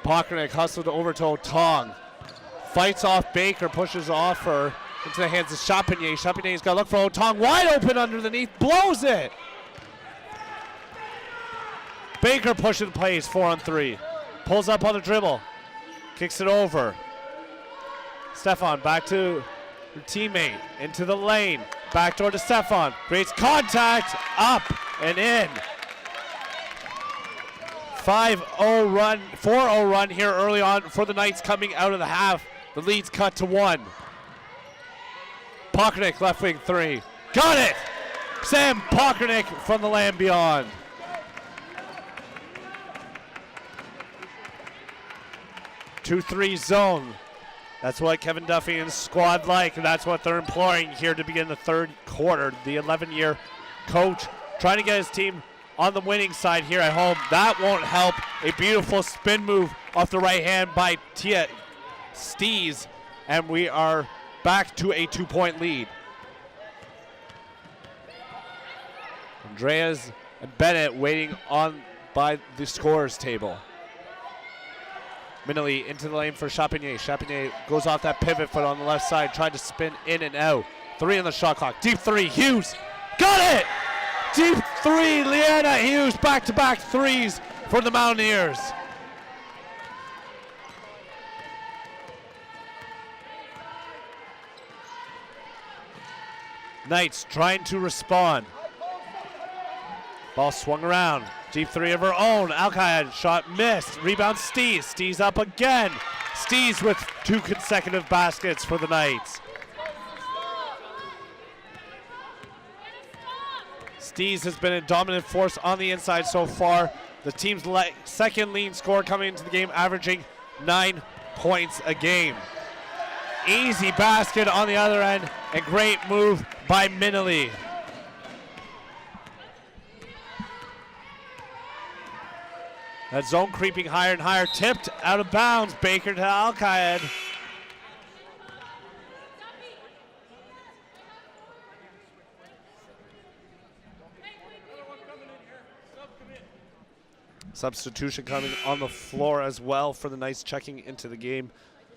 Pockernick hustled over to Otong. Fights off Baker, pushes off her into the hands of Champagny. Champagny's got to look for Otong, wide open underneath, blows it. Baker pushing plays, 4-on-3. Pulls up on the dribble, kicks it over. Stefan back to her teammate, into the lane. Backdoor to Stefan, creates contact, up and in. 5-0 run, 4-0 run here early on for the Knights coming out of the half. The lead's cut to 1. Pockernick, left wing 3. Got it! Sam Pockernick from the land beyond. Two 3 zone. That's what Kevin Duffy and his squad like, and that's what they're employing here to begin the third quarter. The 11-year coach trying to get his team on the winning side here at home. That won't help. A beautiful spin move off the right hand by Tia Stees, and we are back to a 2-point lead. Andreas and Bennett waiting on by the scorers table. Minnelly into the lane for Champagny. Champagny goes off that pivot foot on the left side, tried to spin in and out. 3 on the shot clock. Deep 3, Hughes. Got it! Deep 3, Leanna Hughes. Back-to-back 3s for the Mountaineers. Knights trying to respond. Ball swung around. Deep 3 of her own. Alcaid shot missed. Rebound Stees. Stees up again. Stees with 2 consecutive baskets for the Knights. Stees has been a dominant force on the inside so far. The team's second lead score coming into the game, averaging 9 points a game. Easy basket on the other end, and great move by Minnelly. That zone creeping higher and higher, tipped out of bounds. Baker to Alcaid. Substitution coming on the floor as well for the Knights checking into the game.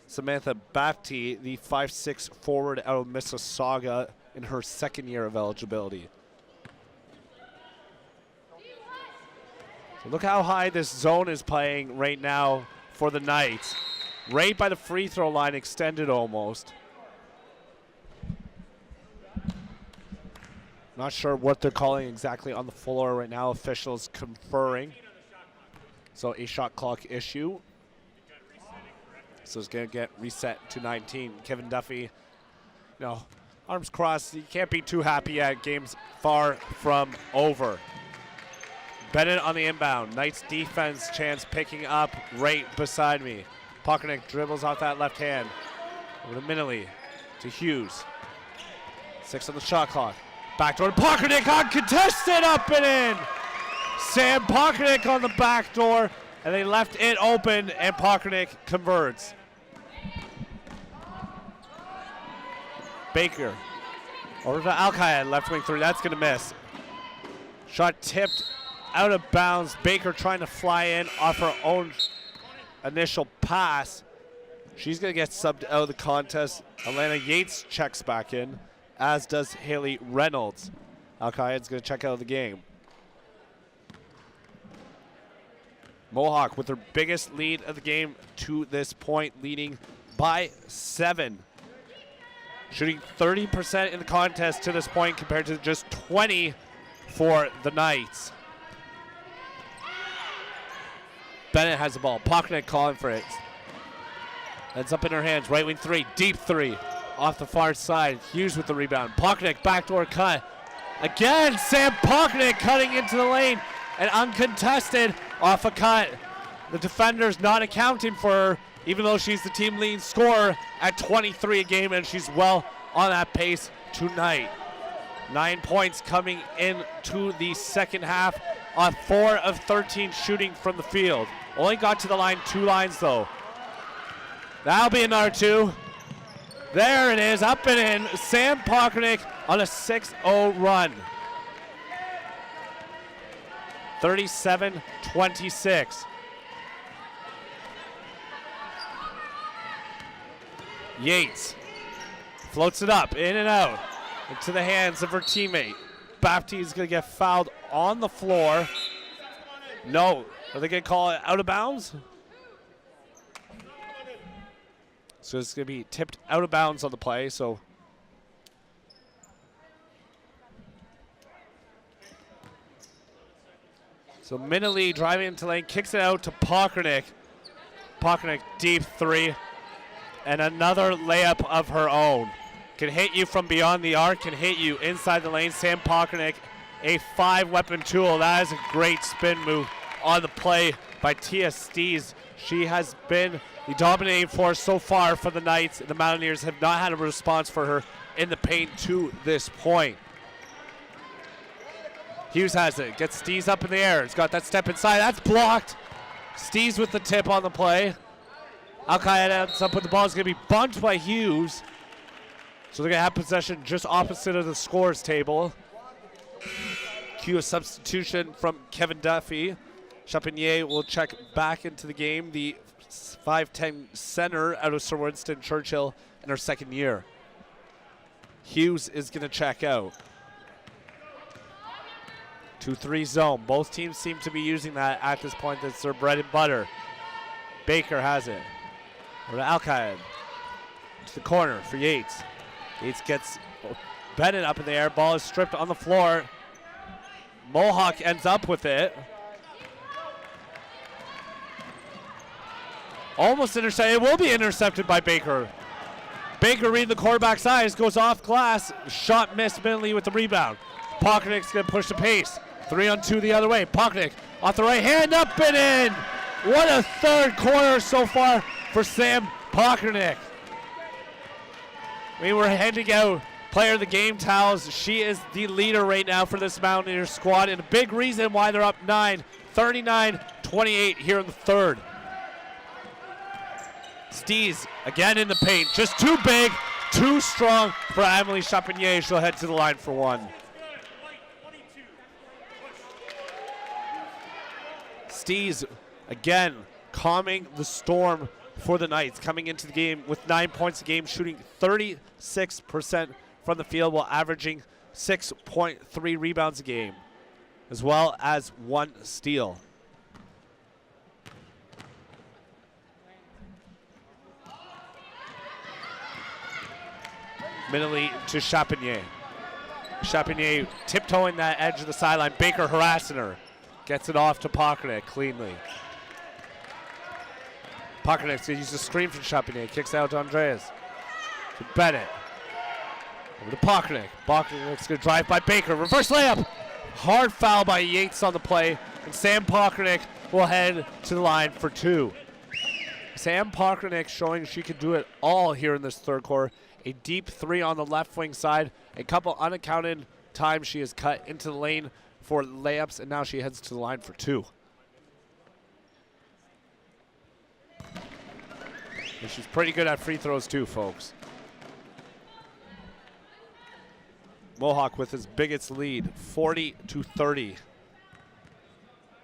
Samantha Bapti, the 5'6" forward out of Mississauga in her second year of eligibility. So look how high this zone is playing right now for the Knights. Right by the free throw line, extended almost. Not sure what they're calling exactly on the floor right now. Officials conferring. So a shot clock issue. So it's going to get reset to 19. Kevin Duffy, you know, arms crossed. You can't be too happy yet. Game's far from over. Bennett on the inbound. Knights defense chance picking up right beside me. Pockernick dribbles off that left hand. Over to Minnelly, to Hughes. 6 on the shot clock. Backdoor to Pockernick, uncontested, up and in. Sam Pockernick on the backdoor, and they left it open, and Pockernick converts. Baker over to Alcayed, left wing 3, that's gonna miss. Shot tipped out of bounds. Baker trying to fly in off her own initial pass. She's gonna get subbed out of the contest. Alana Yates checks back in, as does Haley Reynolds. Alcayed's gonna check out of the game. Mohawk with their biggest lead of the game to this point, leading by 7. Shooting 30% in the contest to this point compared to just 20 for the Knights. Bennett has the ball. Pockernick calling for it. Ends up in her hands. Right wing 3, deep 3. Off the far side. Hughes with the rebound. Pockernick backdoor cut. Again, Sam Pockernick cutting into the lane and uncontested off a cut. The defender's not accounting for her, even though she's the team leading scorer at 23 a game, and she's well on that pace tonight. 9 points coming into the second half on 4 of 13 shooting from the field. Only got to the line 2 lines though. That'll be another 2. There it is, up and in. Sam Pockernick on a 6-0 run. 37-26. Yates floats it up, in and out, into the hands of her teammate. Baptiste's gonna get fouled on the floor. No, are they gonna call it out of bounds? So it's gonna be tipped out of bounds on the play, so. So Minley driving into lane, kicks it out to Pockernick. Pockernick deep 3. And another layup of her own. Can hit you from beyond the arc, can hit you inside the lane. Sam Pockernick, a 5-weapon tool. That is a great spin move on the play by Tia Stees. She has been the dominating force so far for the Knights. The Mountaineers have not had a response for her in the paint to this point. Hughes has it, gets Stees up in the air. It's got that step inside, that's blocked. Stees with the tip on the play. Alcayed ends up with the ball. It's going to be bumped by Hughes. So they're going to have possession just opposite of the scores table. Cue a substitution from Kevin Duffy. Chapinier will check back into the game. The 5'10 center out of Sir Winston Churchill in her second year. Hughes is going to check out. 2-3 zone. Both teams seem to be using that at this point. That's their bread and butter. Baker has it. Or to Alcayed. To the corner for Yates. Yates gets Bennett up in the air. Ball is stripped on the floor. Mohawk ends up with it. Almost intercepted. It will be intercepted by Baker. Baker reading the quarterback's eyes. Goes off glass. Shot missed. Minley with the rebound. Pockernick's going to push the pace. 3-on-2 the other way. Pockernick off the right hand. Up and in. What a third quarter so far for Sam Pockernick. We were handing out player of the game towels. She is the leader right now for this Mountaineer squad, and a big reason why they're up 9, 39-28 here in the third. Stees again in the paint, just too big, too strong for Amelie Chapinier. She'll head to the line for 1. Stees again calming the storm for the Knights, coming into the game with 9 points a game, shooting 36% from the field while averaging 6.3 rebounds a game, as well as 1 steal. Minley to Chapinier. Chapinier tiptoeing that edge of the sideline. Baker harassing her. Gets it off to Pockernick cleanly. Pockernick's going to use a screen from Chapinier. Kicks out to Andreas. To Bennett. Over to Pockernick. Pockernick's going to drive by Baker. Reverse layup. Hard foul by Yates on the play. And Sam Pockernick will head to the line for 2. Sam Pockernick showing she can do it all here in this third quarter. a deep three on the left wing side. A couple unaccounted times she has cut into the lane for layups, and now she heads to the line for 2. And she's pretty good at free throws too, folks. Mohawk with his biggest lead, 40-30.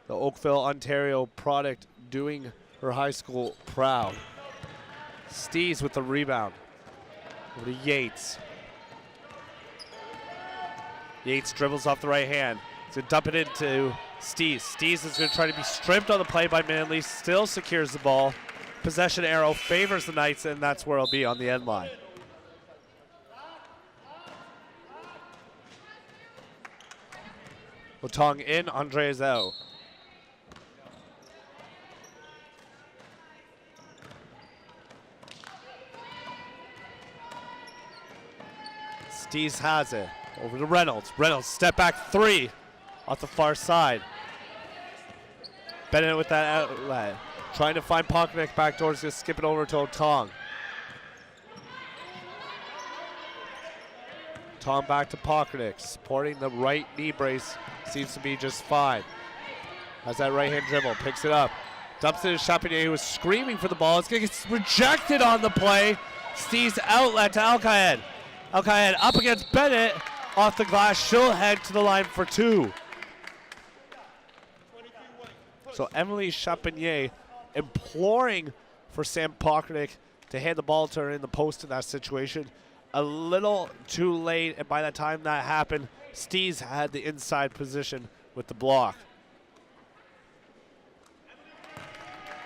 The Oakville, Ontario product doing her high school proud. Stees with the rebound. Over to Yates. Yates dribbles off the right hand. He's going to dump it into Stees. Stees is going to try to be stripped on the play by Manley. Still secures the ball. Possession arrow favors the Knights, and that's where it'll be on the end line. Otong in, Andre's out. Stees has it. Over to Reynolds. Reynolds, step back 3 off the far side. Bennett with that outlet. Trying to find Pockernick backdoors, going to skip it over to Otong. Otong back to Pockernick, supporting the right knee brace. Seems to be just fine. Has that right hand dribble, picks it up. Dumps it to Chapinier, who was screaming for the ball. It's going to get rejected on the play. Steve's outlet to Alcaid. Alcaid up against Bennett. Off the glass, she'll head to the line for 2. So Emily Chapinier imploring for Sam Pockernick to hand the ball to her in the post in that situation. A little too late, and by the time that happened, Stees had the inside position with the block.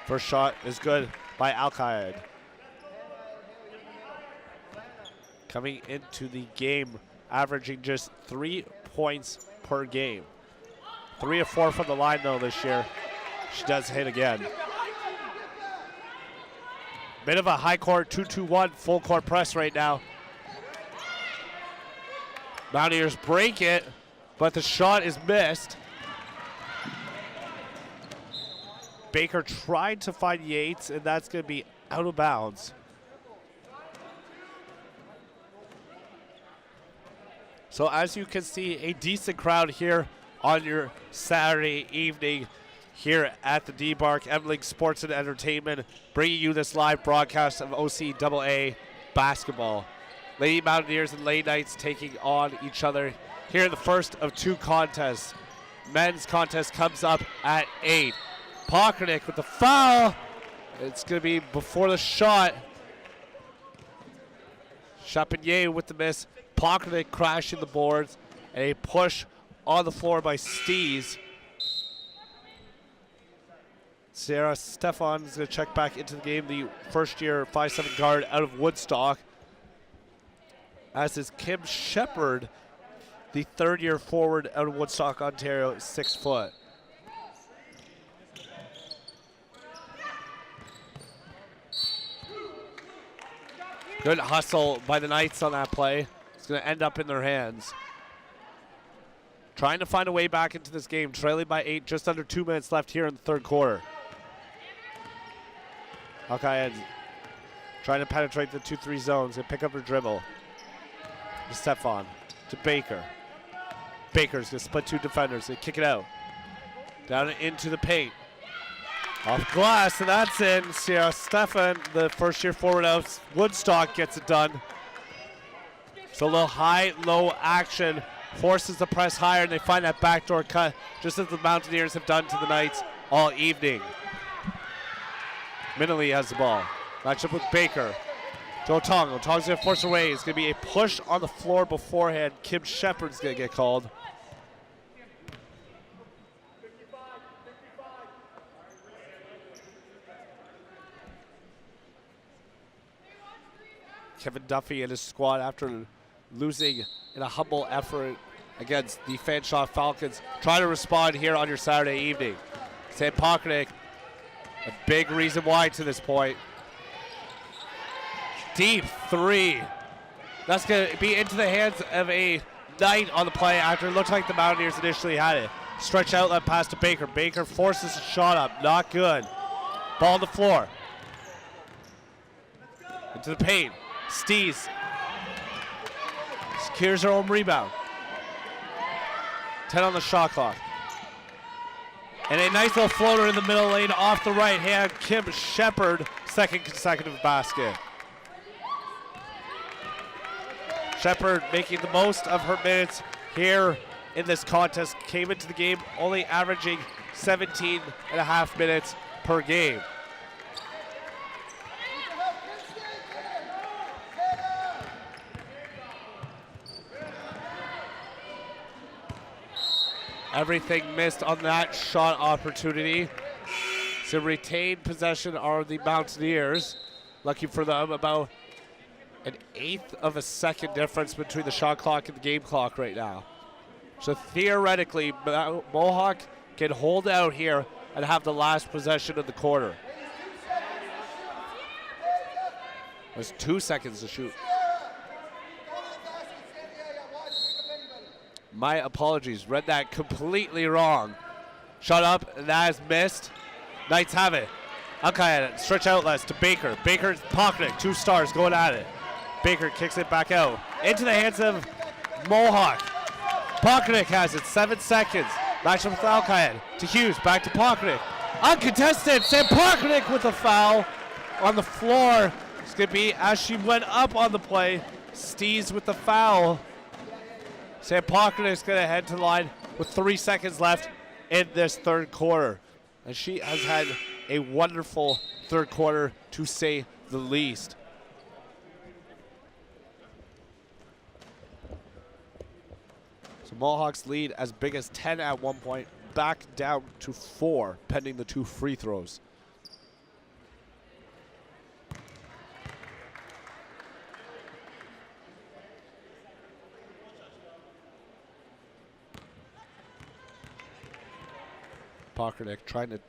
First shot is good by Alcaid. Coming into the game, averaging just 3 points per game. 3 of 4 from the line though this year. She does hit again. Bit of a high court 2-2-1 full court press right now. Mountaineers break it, but the shot is missed. Baker tried to find Yates, and that's going to be out of bounds. So as you can see, a decent crowd here on your Saturday evening here at the D-Bark Emling Sports and Entertainment, bringing you this live broadcast of OCAA basketball. Lady Mountaineers and Lady Knights taking on each other here in the first of 2 contests. Men's contest comes up at 8. Pockernick with the foul. It's going to be before the shot. Chapinier with the miss. Pockernick crashing the boards. And a push on the floor by Stees. Sarah Stefan is going to check back into the game, the first-year 5'7" guard out of Woodstock. As is Kim Shepard, the third-year forward out of Woodstock, Ontario, 6 foot. Good hustle by the Knights on that play. It's going to end up in their hands. Trying to find a way back into this game, trailing by 8, just under 2 minutes left here in the third quarter. Alcaid trying to penetrate the 2-3 zones and pick up her dribble. To Stefan, to Baker. Baker's going to split 2 defenders. They kick it out. Down into the paint. Off glass, and that's in. Sierra Stefan, the first-year forward of Woodstock, gets it done. So a little high-low action forces the press higher, and they find that backdoor cut, just as the Mountaineers have done to the Knights all evening. Minley has the ball. Matchup with Baker. To Otong. Otong's going to force away. It's going to be a push on the floor beforehand. Kim Shepard's going to get called. Kevin Duffy and his squad, after losing in a humble effort against the Fanshawe Falcons, trying to respond here on your Saturday evening. Sam Pockernick, a big reason why to this point. Deep 3. That's going to be into the hands of a Knight on the play after it looked like the Mountaineers initially had it. Stretch outlet pass to Baker. Baker forces a shot up. Not good. Ball on the floor. Into the paint. Stees secures her own rebound. 10 on the shot clock. And a nice little floater in the middle lane off the right hand. Kim Shepard, second consecutive basket. Shepard making the most of her minutes here in this contest. Came into the game only averaging 17 and a half minutes per game. Everything missed on that shot opportunity. So retained possession are the Mountaineers. Lucky for them, about an eighth of a second difference between the shot clock and the game clock right now. So theoretically, Mohawk can hold out here and have the last possession of the quarter. There's 2 seconds to shoot. My apologies, read that completely wrong. Shot up, and that is missed. Knights have it. Okay, stretch outlets to Baker. Baker's pocketing, 2 stars going at it. Baker kicks it back out. Into the hands of Mohawk. Pocketing has it, 7 seconds. Matchup with Alcaid to Hughes, back to Pocketing. Uncontested, Sam Pocketing with a foul on the floor. It's gonna be as she went up on the play. Stees with the foul. Sam Pocketing is gonna head to the line with 3 seconds left in this third quarter. And she has had a wonderful third quarter, to say the least. So Mohawks lead as big as 10 at one point, back down to 4, pending the 2 free throws. Pockernick trying to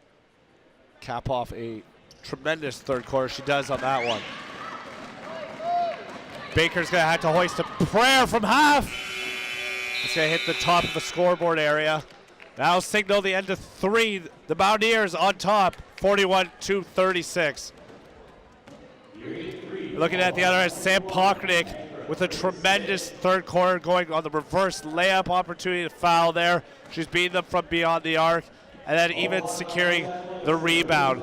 cap off a tremendous third quarter. She does on that one. Baker's gonna have to hoist a prayer from half. It's gonna hit the top of the scoreboard area. That'll signal the end of 3. The Mountaineers on top, 41-36. Looking at the other end, Sam Pockernick with a tremendous third quarter, going on the reverse layup opportunity to foul there. She's beating them from beyond the arc, and then even securing the rebound.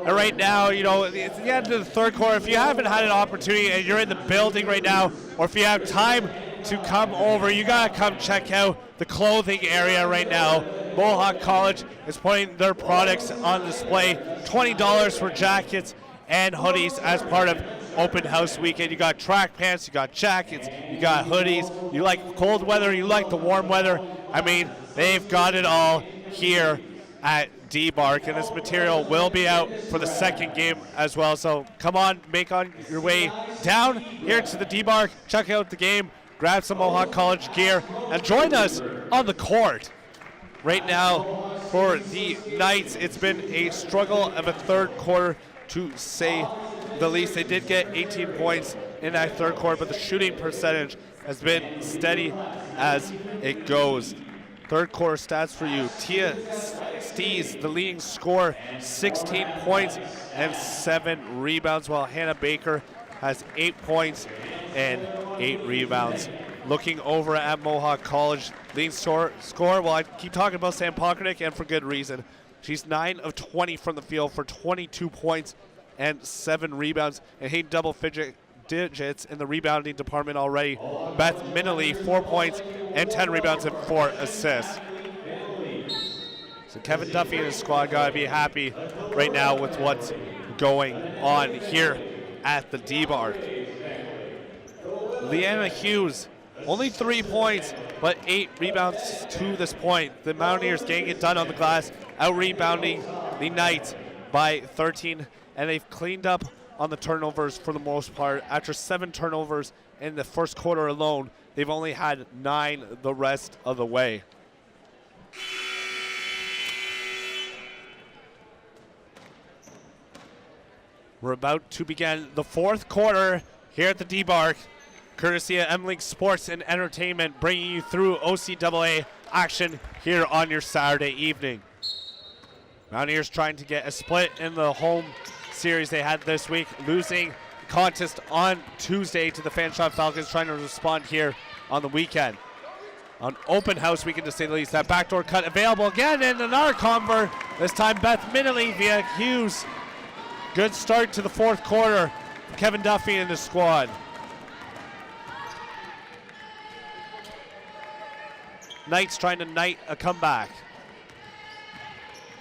And right now, you know, it's the end of the third quarter. If you haven't had an opportunity and you're in the building right now, or if you have time to come over, you gotta come check out the clothing area right now. Mohawk College is putting their products on display. $20 for jackets and hoodies as part of open house weekend. You got track pants, you got jackets, you got hoodies. You like cold weather, you like the warm weather. I mean, they've got it all here at D-Bark, and this material will be out for the second game as well. So come on, make on your way down here to the D-Bark, check out the game, grab some Mohawk College gear, and join us on the court. Right now, for the Knights, it's been a struggle of a third quarter, to say the least. They did get 18 points in that third quarter, but the shooting percentage has been steady as it goes. Third quarter stats for you. Tia Stees, the leading scorer, 16 points and 7 rebounds, while Hannah Baker has 8 points and 8 rebounds. Looking over at Mohawk College, leading score, well, I keep talking about Sam Pockernick, and for good reason. She's 9 of 20 from the field for 22 points and 7 rebounds, and hitting double digits in the rebounding department already. Beth Minnelly, 4 points and 10 rebounds and 4 assists. So Kevin Duffy and his squad gotta be happy right now with what's going on here at the D-Bark. Leanna Hughes, only 3 points, but 8 rebounds to this point. The Mountaineers getting it done on the glass, out-rebounding the Knights by 13, and they've cleaned up on the turnovers for the most part. After 7 turnovers in the first quarter alone, they've only had 9 the rest of the way. We're about to begin the fourth quarter here at the D-Bark, courtesy of M-Link Sports and Entertainment, bringing you through OCAA action here on your Saturday evening. Mountaineers trying to get a split in the home series they had this week, losing contest on Tuesday to the Fanshot Falcons, trying to respond here on the weekend. On open house weekend, to say the least. That backdoor cut available again, and another convert. This time Beth Minnelly via Hughes. Good start to the fourth quarter. Kevin Duffy and the squad. Knights trying to knight a comeback.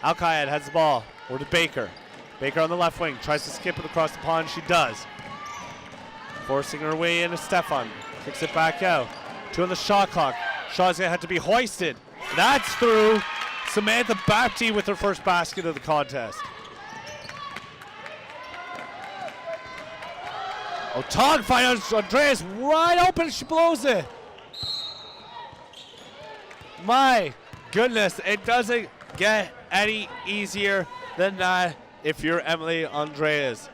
Al-Qaed has the ball. Over to Baker. Baker on the left wing. Tries to skip it across the pond. She does. Forcing her way into Stefan. Kicks it back out. 2 on the shot clock. Shaw's going to have to be hoisted. That's through. Samantha Bapti with her first basket of the contest. Otong finds Andreas wide open. She blows it. My goodness, it doesn't get any easier than that if you're Emily Andreas.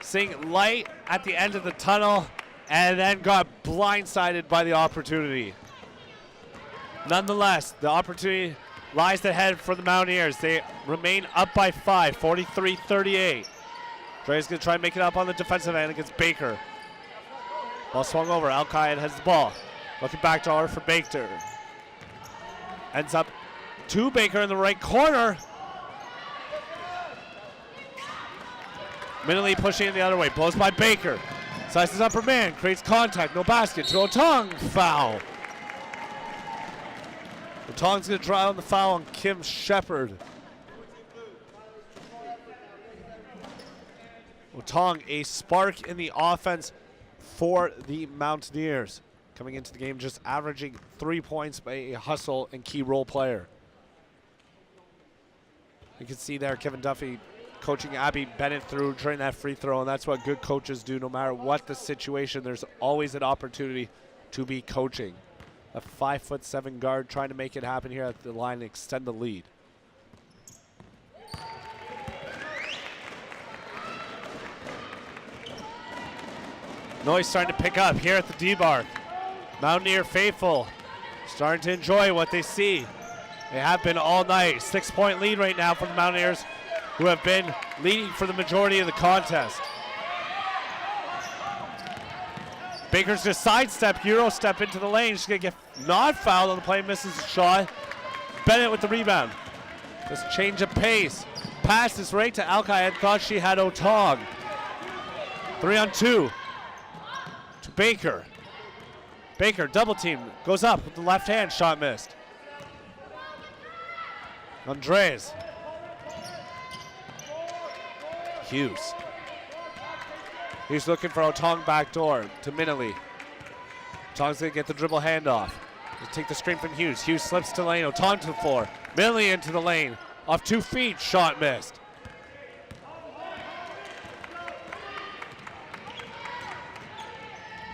Seeing light at the end of the tunnel and then got blindsided by the opportunity. Nonetheless, the opportunity lies ahead for the Mountaineers. They remain up by 5, 43-38. Andreas going to try and make it up on the defensive end against Baker. Ball swung over. Al-Qaed has the ball. Looking back to her for Baker. Ends up to Baker in the right corner. Minnelly pushing it the other way. Blows by Baker. Slices up her man. Creates contact. No basket. To Otong. Foul. Otong's going to draw on the foul on Kim Shepard. Otong, a spark in the offense for the Mountaineers. Coming into the game just averaging 3 points by a hustle and key role player. You can see there Kevin Duffy coaching Abby Bennett through during that free throw, and that's what good coaches do. No matter what the situation, there's always an opportunity to be coaching. A 5'7" guard trying to make it happen here at the line and extend the lead. Noise starting to pick up here at the D-Bar. Mountaineer faithful starting to enjoy what they see. They have been all night. 6-point lead right now for the Mountaineers, who have been leading for the majority of the contest. Baker's just sidestep, Euro step into the lane. She's going to get not fouled on the play, misses the shot. Bennett with the rebound. Just change of pace. Passes right to Al-Qaed, thought she had Otong. 3 on 2 to Baker. Baker, double team, goes up with the left hand, shot missed. Andres. Hughes. He's looking for Otong backdoor to Minnelly. Otong's gonna get the dribble handoff. He'll take the screen from Hughes. Hughes slips to lane, Otong to the floor. Minnelly into the lane, off 2 feet, shot missed.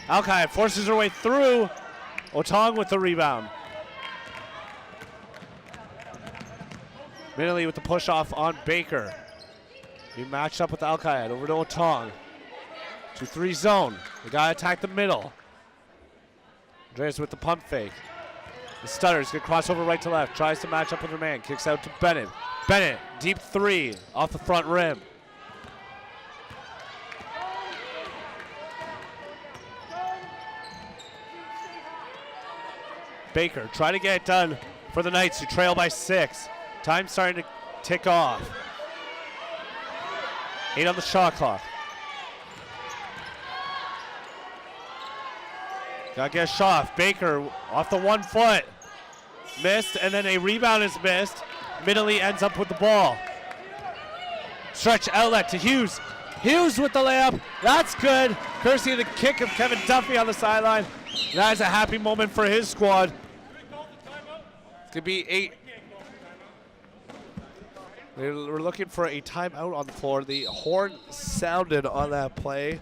Al-Qaed forces her way through. Otong with the rebound. Minnelly with the push off on Baker. He matched up with Al-Qaed over to Otong. 2-3 zone. The guy attacked the middle. Andreas with the pump fake. The stutters, good crossover right to left. Tries to match up with her man. Kicks out to Bennett. Bennett, deep 3 off the front rim. Baker trying to get it done for the Knights, who trail by 6. Time starting to tick off. 8 on the shot clock. Gotta get a shot off. Baker off the 1 foot. Missed, and then a rebound is missed. Minnelly ends up with the ball. Stretch outlet to Hughes. Hughes with the layup. That's good. Courtesy of the kick of Kevin Duffy on the sideline. That is a happy moment for his squad. It's going to be 8. We're looking for a timeout on the floor. The horn sounded on that play.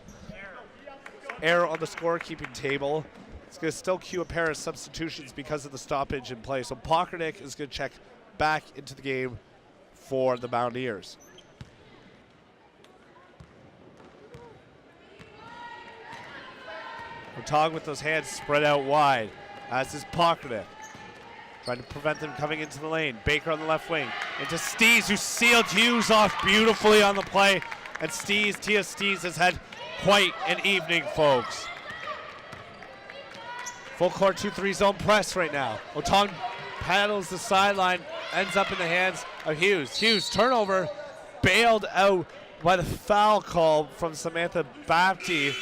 Error on the scorekeeping table. It's going to still cue a pair of substitutions because of the stoppage in play. So Pockernick is going to check back into the game for the Mountaineers. Otong with those hands spread out wide, as is Pockernick. Trying to prevent them coming into the lane. Baker on the left wing. Into Stees, who sealed Hughes off beautifully on the play. And Tia Stees has had quite an evening, folks. Full court 2-3 zone press right now. Otong paddles the sideline, ends up in the hands of Hughes. Hughes, turnover, bailed out by the foul call from Samantha Bapti,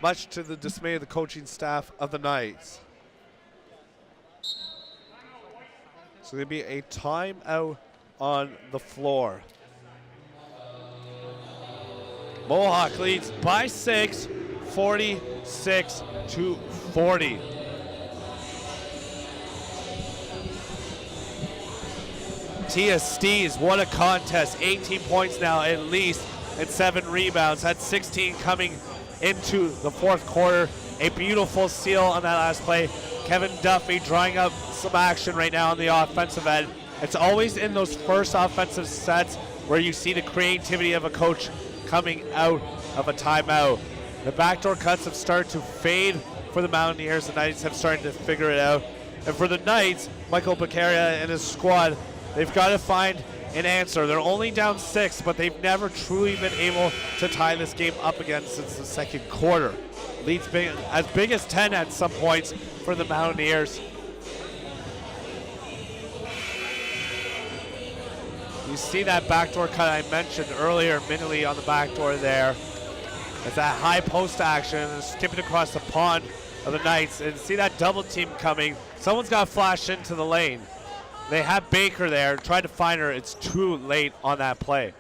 much to the dismay of the coaching staff of the Knights. So there'll be a timeout on the floor. Mohawk leads by 6, 46-40. Tia Stees, what a contest. 18 points now at least and 7 rebounds. Had 16 coming into the fourth quarter. A beautiful steal on that last play. Kevin Duffy drawing up some action right now on the offensive end. It's always in those first offensive sets where you see the creativity of a coach coming out of a timeout. The backdoor cuts have started to fade for the Mountaineers. The Knights have started to figure it out. And for the Knights, Michael Beccaria and his squad, they've got to find an answer. They're only down 6, but they've never truly been able to tie this game up again since the second quarter. Leads as big as 10 at some points for the Mountaineers. You see that backdoor cut I mentioned earlier, Minley on the backdoor there. It's that high post action, skipping across the pond of the Knights, and see that double team coming. Someone's got to flash into the lane. They have Baker there, tried to find her. It's too late on that play.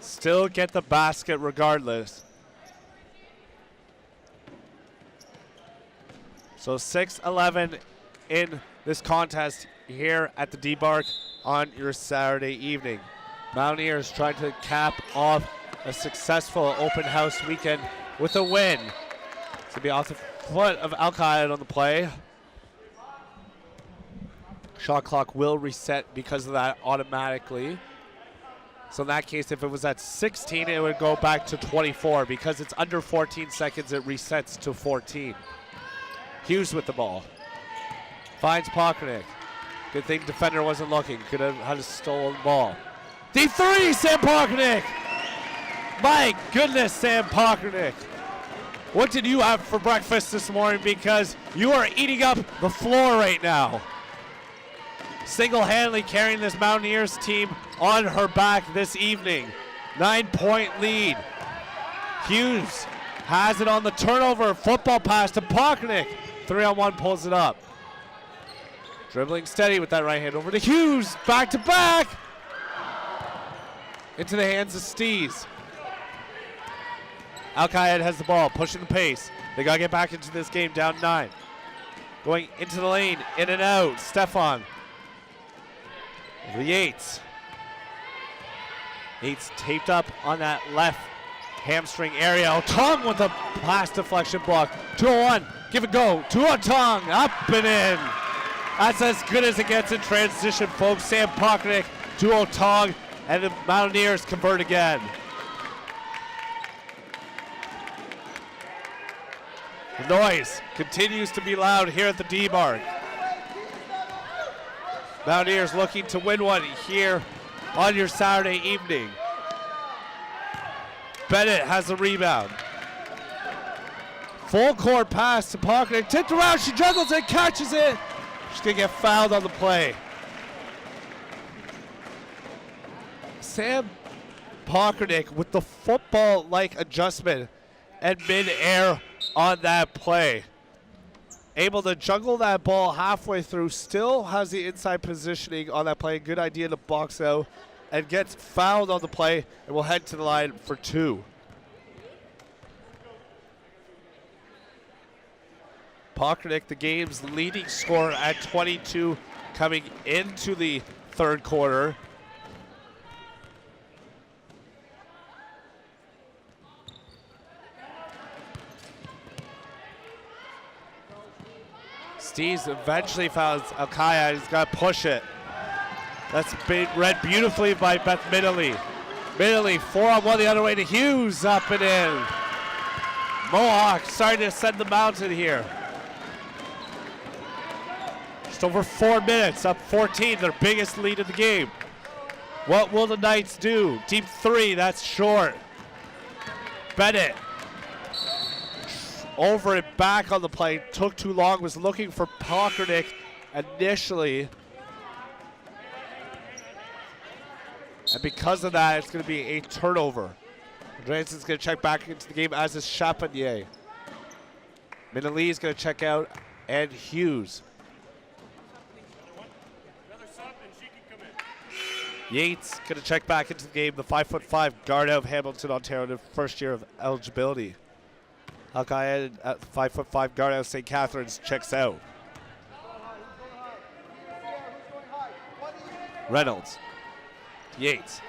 Still get the basket regardless. So 6-11 in this contest here at the D-Bark on your Saturday evening. Mountaineers trying to cap off a successful open house weekend with a win. It's gonna be off the foot of Al-Qaeda on the play. Shot clock will reset because of that automatically. So in that case, if it was at 16, it would go back to 24. Because it's under 14 seconds, it resets to 14. Hughes with the ball. Finds Pokranik. Good thing defender wasn't looking. Could have had a stolen ball. Deep three, Sam Pokranik! My goodness, Sam Pokranik. What did you have for breakfast this morning? Because you are eating up the floor right now. Single-handedly carrying this Mountaineers team on her back this evening. 9-point lead. Hughes has it on the turnover. Football pass to Pokranik. 3-on-1 pulls it up. Dribbling steady with that right hand over to Hughes. Back to back. Into the hands of Stees. Al-Qaeda has the ball, pushing the pace. They got to get back into this game, down 9. Going into the lane, in and out. Stefan. Over the Yates. Yates taped up on that left hamstring area. Otong with a pass deflection block. 2-on-1, give it go. 2-on-Tong, up and in. That's as good as it gets in transition, folks. Sam Pokranik, Otong, and the Mountaineers convert again. The noise continues to be loud here at the D-Bark. Mountaineers looking to win one here on your Saturday evening. Bennett has the rebound. Full court pass to Pokranik. Tipped around, she juggles it, catches it. She's gonna get fouled on the play. Sam Pokranik with the football-like adjustment and mid-air on that play. Able to juggle that ball halfway through, still has the inside positioning on that play. Good idea to box out, and gets fouled on the play and will head to the line for 2. Pokranik, the game's leading scorer at 22 coming into the third quarter. Steves eventually fouls Al-Qaeda. He's got to push it. That's been read beautifully by Beth Middley. Middley, 4-on-1 the other way to Hughes, up and in. Mohawk starting to ascend the mountain here. Just over 4 minutes, up 14, their biggest lead of the game. What will the Knights do? Deep 3, that's short. Bennett over and back on the play. Took too long. Was looking for Pockernick initially. And because of that, it's going to be a turnover. Andreassen's going to check back into the game, as is Chapanier. Minali is going to check out, and Hughes. Yates going to check back into the game, the 5'5" guard out of Hamilton, Ontario, in the first year of eligibility. Hawkeye at 5'5" guard out of St. Catharines checks out. Reynolds. Yates.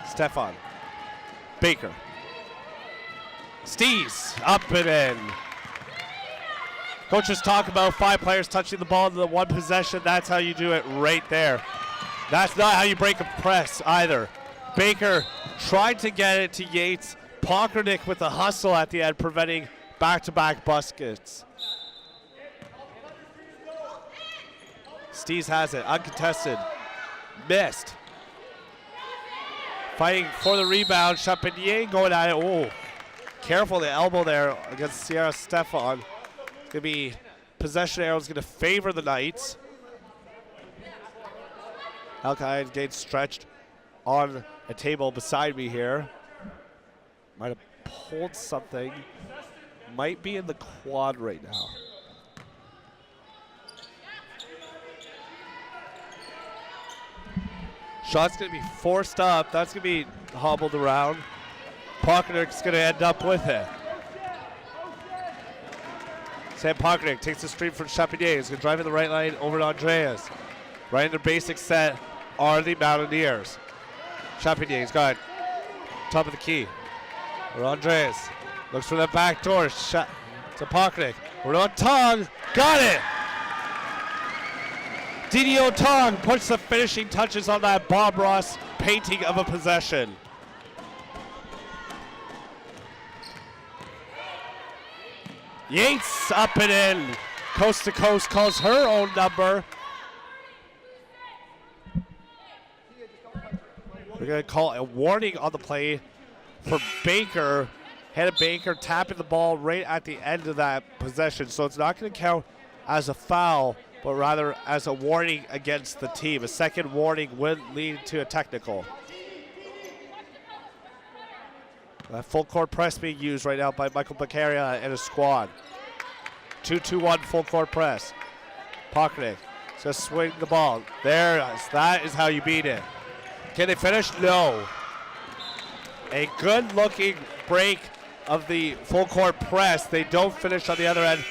Stefan. Baker. Stees up and in. Coaches talk about 5 players touching the ball in the one possession. That's how you do it right there. That's not how you break a press either. Baker tried to get it to Yates. Pockernick with the hustle at the end, preventing back-to-back baskets. Stees has it, uncontested. Missed. Fighting for the rebound. Chapanier going at it. Oh, careful the elbow there against Sierra Stefan. It's going to be possession arrow is going to favor the Knights. Alki getting stretched on a table beside me here. Might have pulled something. Might be in the quad right now. Shot's going to be forced up. That's going to be hobbled around. Pockernick's going to end up with it. Sam Pockernick takes the stream from Chapanier. He's going to drive in the right lane over to Andreas. Right in their basic set are the Mountaineers. Chapanier, he's got top of the key. Or Andreas looks for that back door. To Pockernick. We're on Tong. Got it! DDO Tong puts the finishing touches on that Bob Ross painting of a possession. Yates up and in. Coast to coast calls her own number. We're going to call a warning on the play for Baker. Hannah Baker tapping the ball right at the end of that possession. So it's not going to count as a foul, but rather as a warning against the team. A second warning would lead to a technical. A full court press being used right now by Michael Beccaria and his squad. 2-2-1 full court press. Pockernick just swing the ball. There, that is how you beat it. Can they finish? No. A good looking break of the full court press. They don't finish on the other end.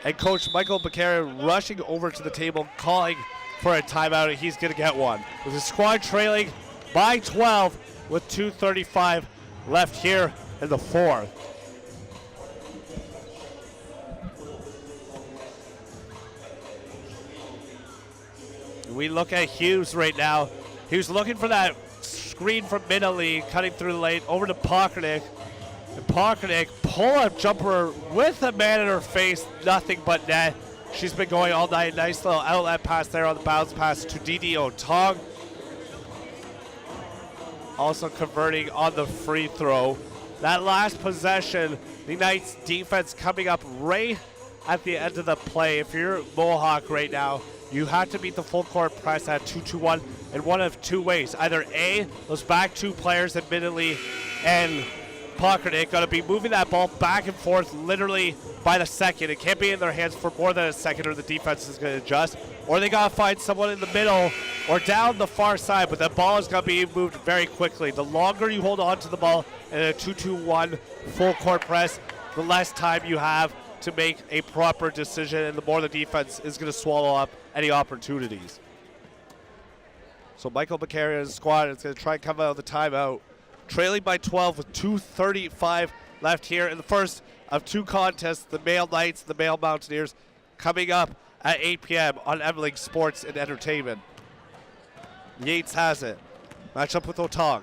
And Coach Michael Beccaria rushing over to the table, calling for a timeout, and he's going to get one. With the squad trailing by 12 with 2:35 left here in the fourth. We look at Hughes right now. Hughes looking for that screen from Minali, cutting through the lane, over to Pockernick. And Pockernick, pull-up jumper with a man in her face, nothing but net. She's been going all night. Nice little outlet pass there on the bounce pass to DDO Tong. Also converting on the free throw. That last possession, the Knights defense coming up right at the end of the play. If you're Mohawk right now, you have to beat the full court press at 2-2-1 in one of two ways. Either A, those back two players, admittedly, and Pockernick got to be moving that ball back and forth literally by the second. It can't be in their hands for more than a second or the defense is going to adjust. Or they got to find someone in the middle or down the far side, but that ball is going to be moved very quickly. The longer you hold on to the ball in a 2-2-1 full court press, the less time you have to make a proper decision, and the more the defense is going to swallow up any opportunities. So Michael Beccaria's squad is going to try and come out of the timeout, trailing by 12 with 2:35 left here in the first of two contests, the male Knights, the male Mountaineers, coming up at 8 p.m. on Emerling Sports and Entertainment. Yates has it. Match up with Otong.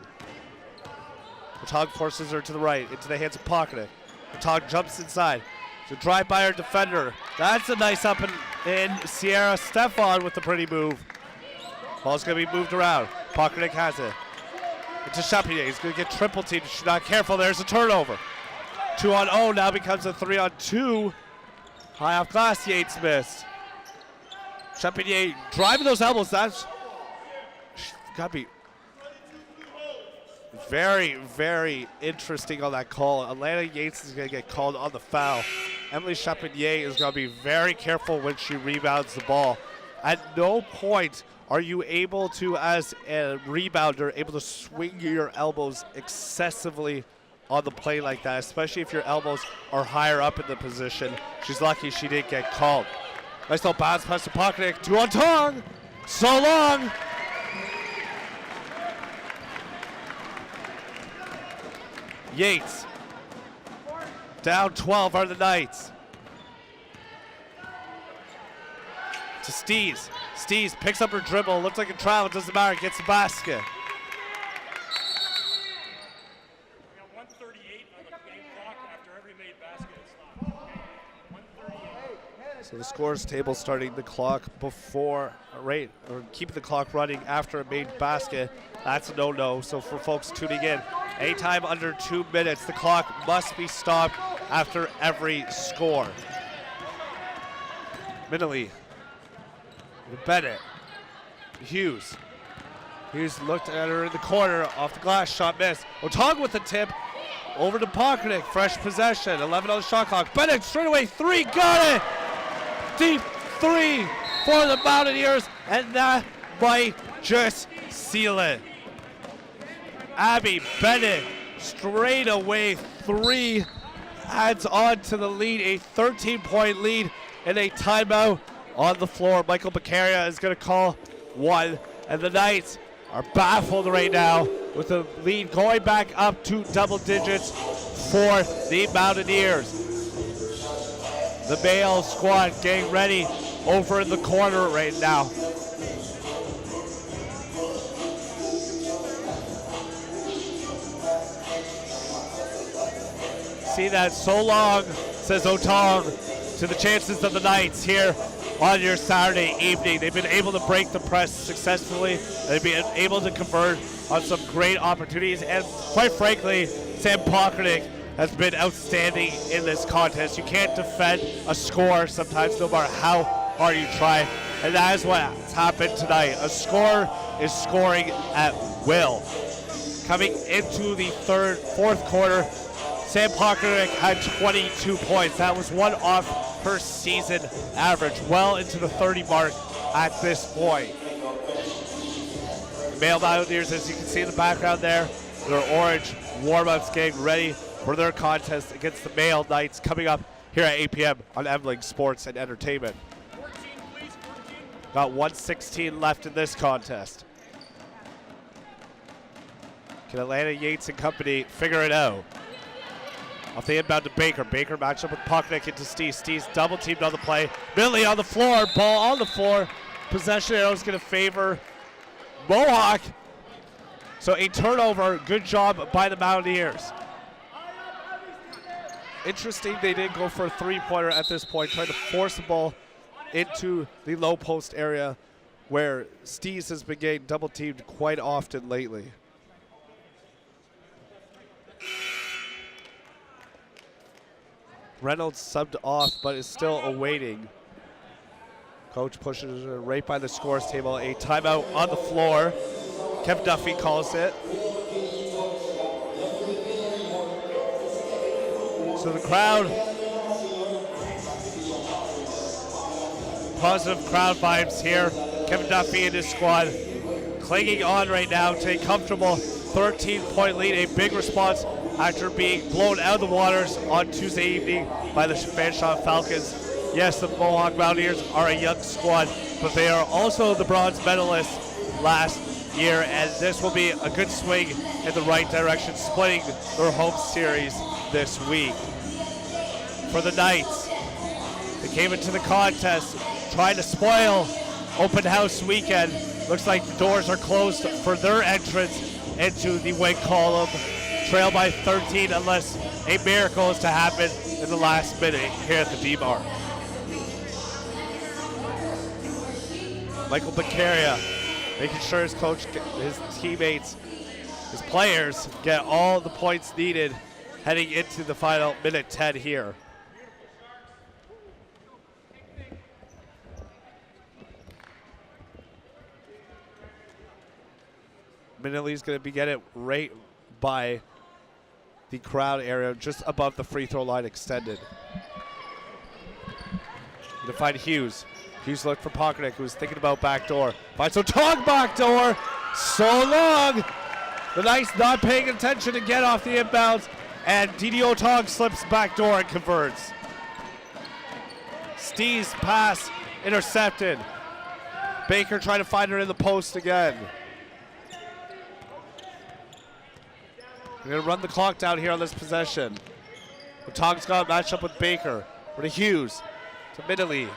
Otong forces her to the right, into the hands of Pockernick. Otong jumps inside. To drive by her defender. That's a nice up and in. Sierra Stefan with the pretty move. Ball's going to be moved around. Pockernick has it. Into Champigny. He's going to get triple teamed. She's not careful. There's a turnover. 2-on-0 now becomes a 3-on-2. High off glass, Yates missed. Champigny driving those elbows. That's got to be very, very interesting on that call. Atlanta Yates is going to get called on the foul. Emily Champigny is going to be very careful when she rebounds the ball. At no point are you able to, as a rebounder, able to swing your elbows excessively on the play like that, especially if your elbows are higher up in the position. She's lucky she didn't get called. Nice little bounce pass to Pocknick. 2-on-Tong. So long. Yates. Down 12 are the Knights. To Stees. Stees picks up her dribble. Looks like a travel. Doesn't matter. Gets the basket. We got 138 on the game clock after every made basket is stopped. 138. So the scores table starting the clock before, or keeping the clock running after a made basket. That's a no-no. So for folks tuning in, anytime under 2 minutes, the clock must be stopped after every score. Minnelly. Bennett. Hughes. Hughes looked at her in the corner, off the glass, shot missed. Otong with the tip, over to Pocknick, fresh possession, 11 on the shot clock. Bennett straight away, 3, got it! Deep 3 for the Mountaineers, and that might just seal it. Abby Bennett, straight away 3, adds on to the lead, a 13-point lead, and a timeout on the floor. Michael Beccaria is going to call one, and the Knights are baffled right now with the lead going back up to double digits for the Mountaineers. The male squad getting ready over in the corner right now. See that so long, says Otong, to the chances of the Knights here on your Saturday evening. They've been able to break the press successfully. They've been able to convert on some great opportunities. And quite frankly, Sam Pocknick has been outstanding in this contest. You can't defend a score sometimes, no matter how hard you try. And that is what's happened tonight. A scorer is scoring at will. Coming into the fourth quarter, Sam Pocknick had 22 points. That was one off her season average, well into the 30 mark at this point. The male Mountaineers, as you can see in the background there, their orange warm-ups getting ready for their contest against the male Knights coming up here at 8 p.m. on Eveling Sports and Entertainment. 14, please, 14. Got 1:16 left in this contest. Can Atlanta Yates and company figure it out? Off the inbound to Baker. Baker matched up with Pocknick into Stees. Stees double teamed on the play. Millie on the floor. Ball on the floor. Possession arrow is going to favor Mohawk. So a turnover. Good job by the Mountaineers. Interesting they didn't go for a three-pointer at this point, trying to force the ball into the low post area where Stees has been getting double teamed quite often lately. Reynolds subbed off, but is still awaiting. Coach pushes her right by the scores table. A timeout on the floor. Kevin Duffy calls it. So the crowd, positive crowd vibes here. Kevin Duffy and his squad clinging on right now to a comfortable 13-point lead. A big response after being blown out of the waters on Tuesday evening by the Fanshawe Falcons. Yes, the Mohawk Mountaineers are a young squad, but they are also the bronze medalists last year, and this will be a good swing in the right direction, splitting their home series this week. For the Knights, they came into the contest trying to spoil open house weekend. Looks like the doors are closed for their entrance into the win column. Trail by 13 unless a miracle is to happen in the last minute here at the D-Bar. Michael Beccaria making sure his coach, his teammates His players get all the points needed heading into the final minute 10 here. Minelli's going to be getting it right by the crowd area, just above the free throw line extended. To find Hughes. Hughes looked for Pockernick, who was thinking about backdoor. Finds Otong backdoor. So long. The Knights not paying attention again off the inbounds. And Didi Otong slips backdoor and converts. Steve's pass intercepted. Baker trying to find her in the post again. We're going to run the clock down here on this possession. Otong's got a matchup with Baker. Over to Hughes. To Minelli.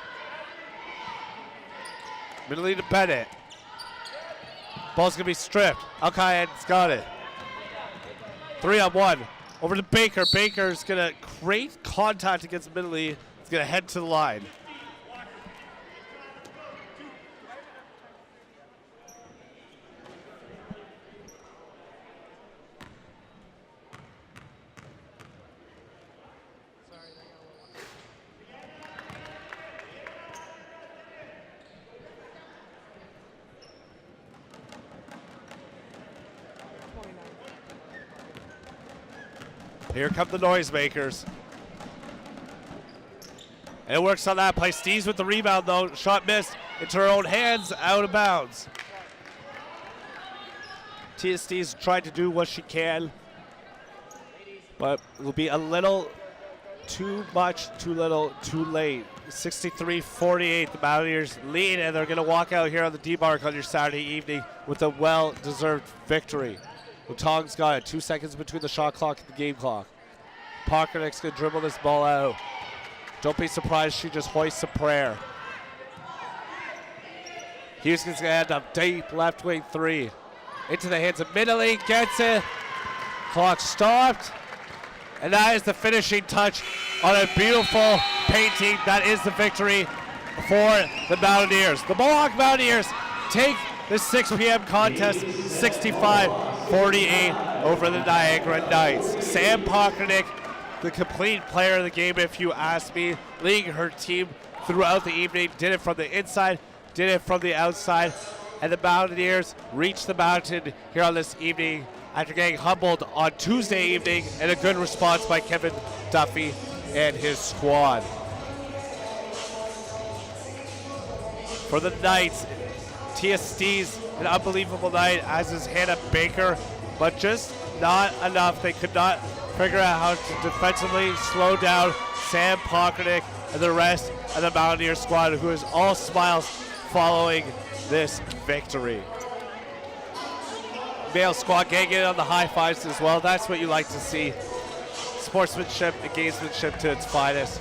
Minelli to Bennett. Ball's going to be stripped. Alcaid's got it. 3-on-1. Over to Baker. Baker's going to create contact against Minelli. He's going to head to the line. Here come the noisemakers. And it works on that play. Steves with the rebound, though. Shot missed into her own hands, out of bounds. Tia Steves tried to do what she can, but it will be a little too much, too little, too late. 63-48, the Mountaineers lead, and they're going to walk out here on the D-Mark on your Saturday evening with a well-deserved victory. Otong's got it. 2 seconds between the shot clock and the game clock. Pockernick's going to dribble this ball out. Don't be surprised she just hoists a prayer. Houston's going to end up deep left wing three. Into the hands of Minelli. Gets it. Clock stopped. And that is the finishing touch on a beautiful painting. That is the victory for the Mountaineers. The Mohawk Mountaineers take the 6 p.m. contest 65-48 over the Niagara Knights. Sam Pockernick, the complete player of the game, if you ask me, leading her team throughout the evening. Did it from the inside, did it from the outside, and the Mountaineers reached the mountain here on this evening after getting humbled on Tuesday evening, and a good response by Kevin Duffy and his squad. For the Knights, Tia Steves, an unbelievable night, as is Hannah Baker, but just not enough. They could not figure out how to defensively slow down Sam Pockernick and the rest of the Mountaineer squad, who is all smiles following this victory. Male squad getting in on the high fives as well. That's what you like to see. Sportsmanship and gamesmanship to its finest.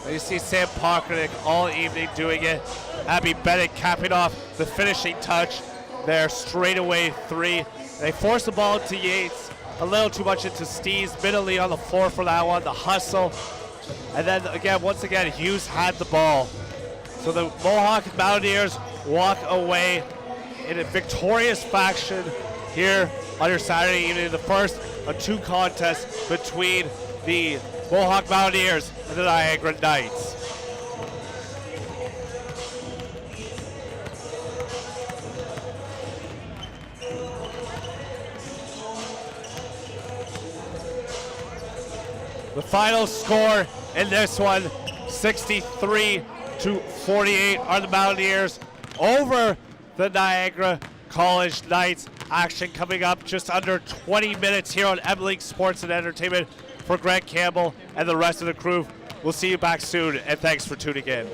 And you see Sam Pockernick all evening doing it. Abby Bennett capping off the finishing touch there, straightaway three. They force the ball to Yates, a little too much into Steves. Minelli on the floor for that one, the hustle. And then again, once again, Hughes had the ball. So the Mohawk Mountaineers walk away in a victorious fashion here on your Saturday evening. The first of two contests between the Mohawk Mountaineers and the Niagara Knights. The final score in this one, 63-48, are the Mountaineers over the Niagara College Knights. Action coming up just under 20 minutes here on M-League Sports and Entertainment. For Greg Campbell and the rest of the crew, we'll see you back soon, and thanks for tuning in.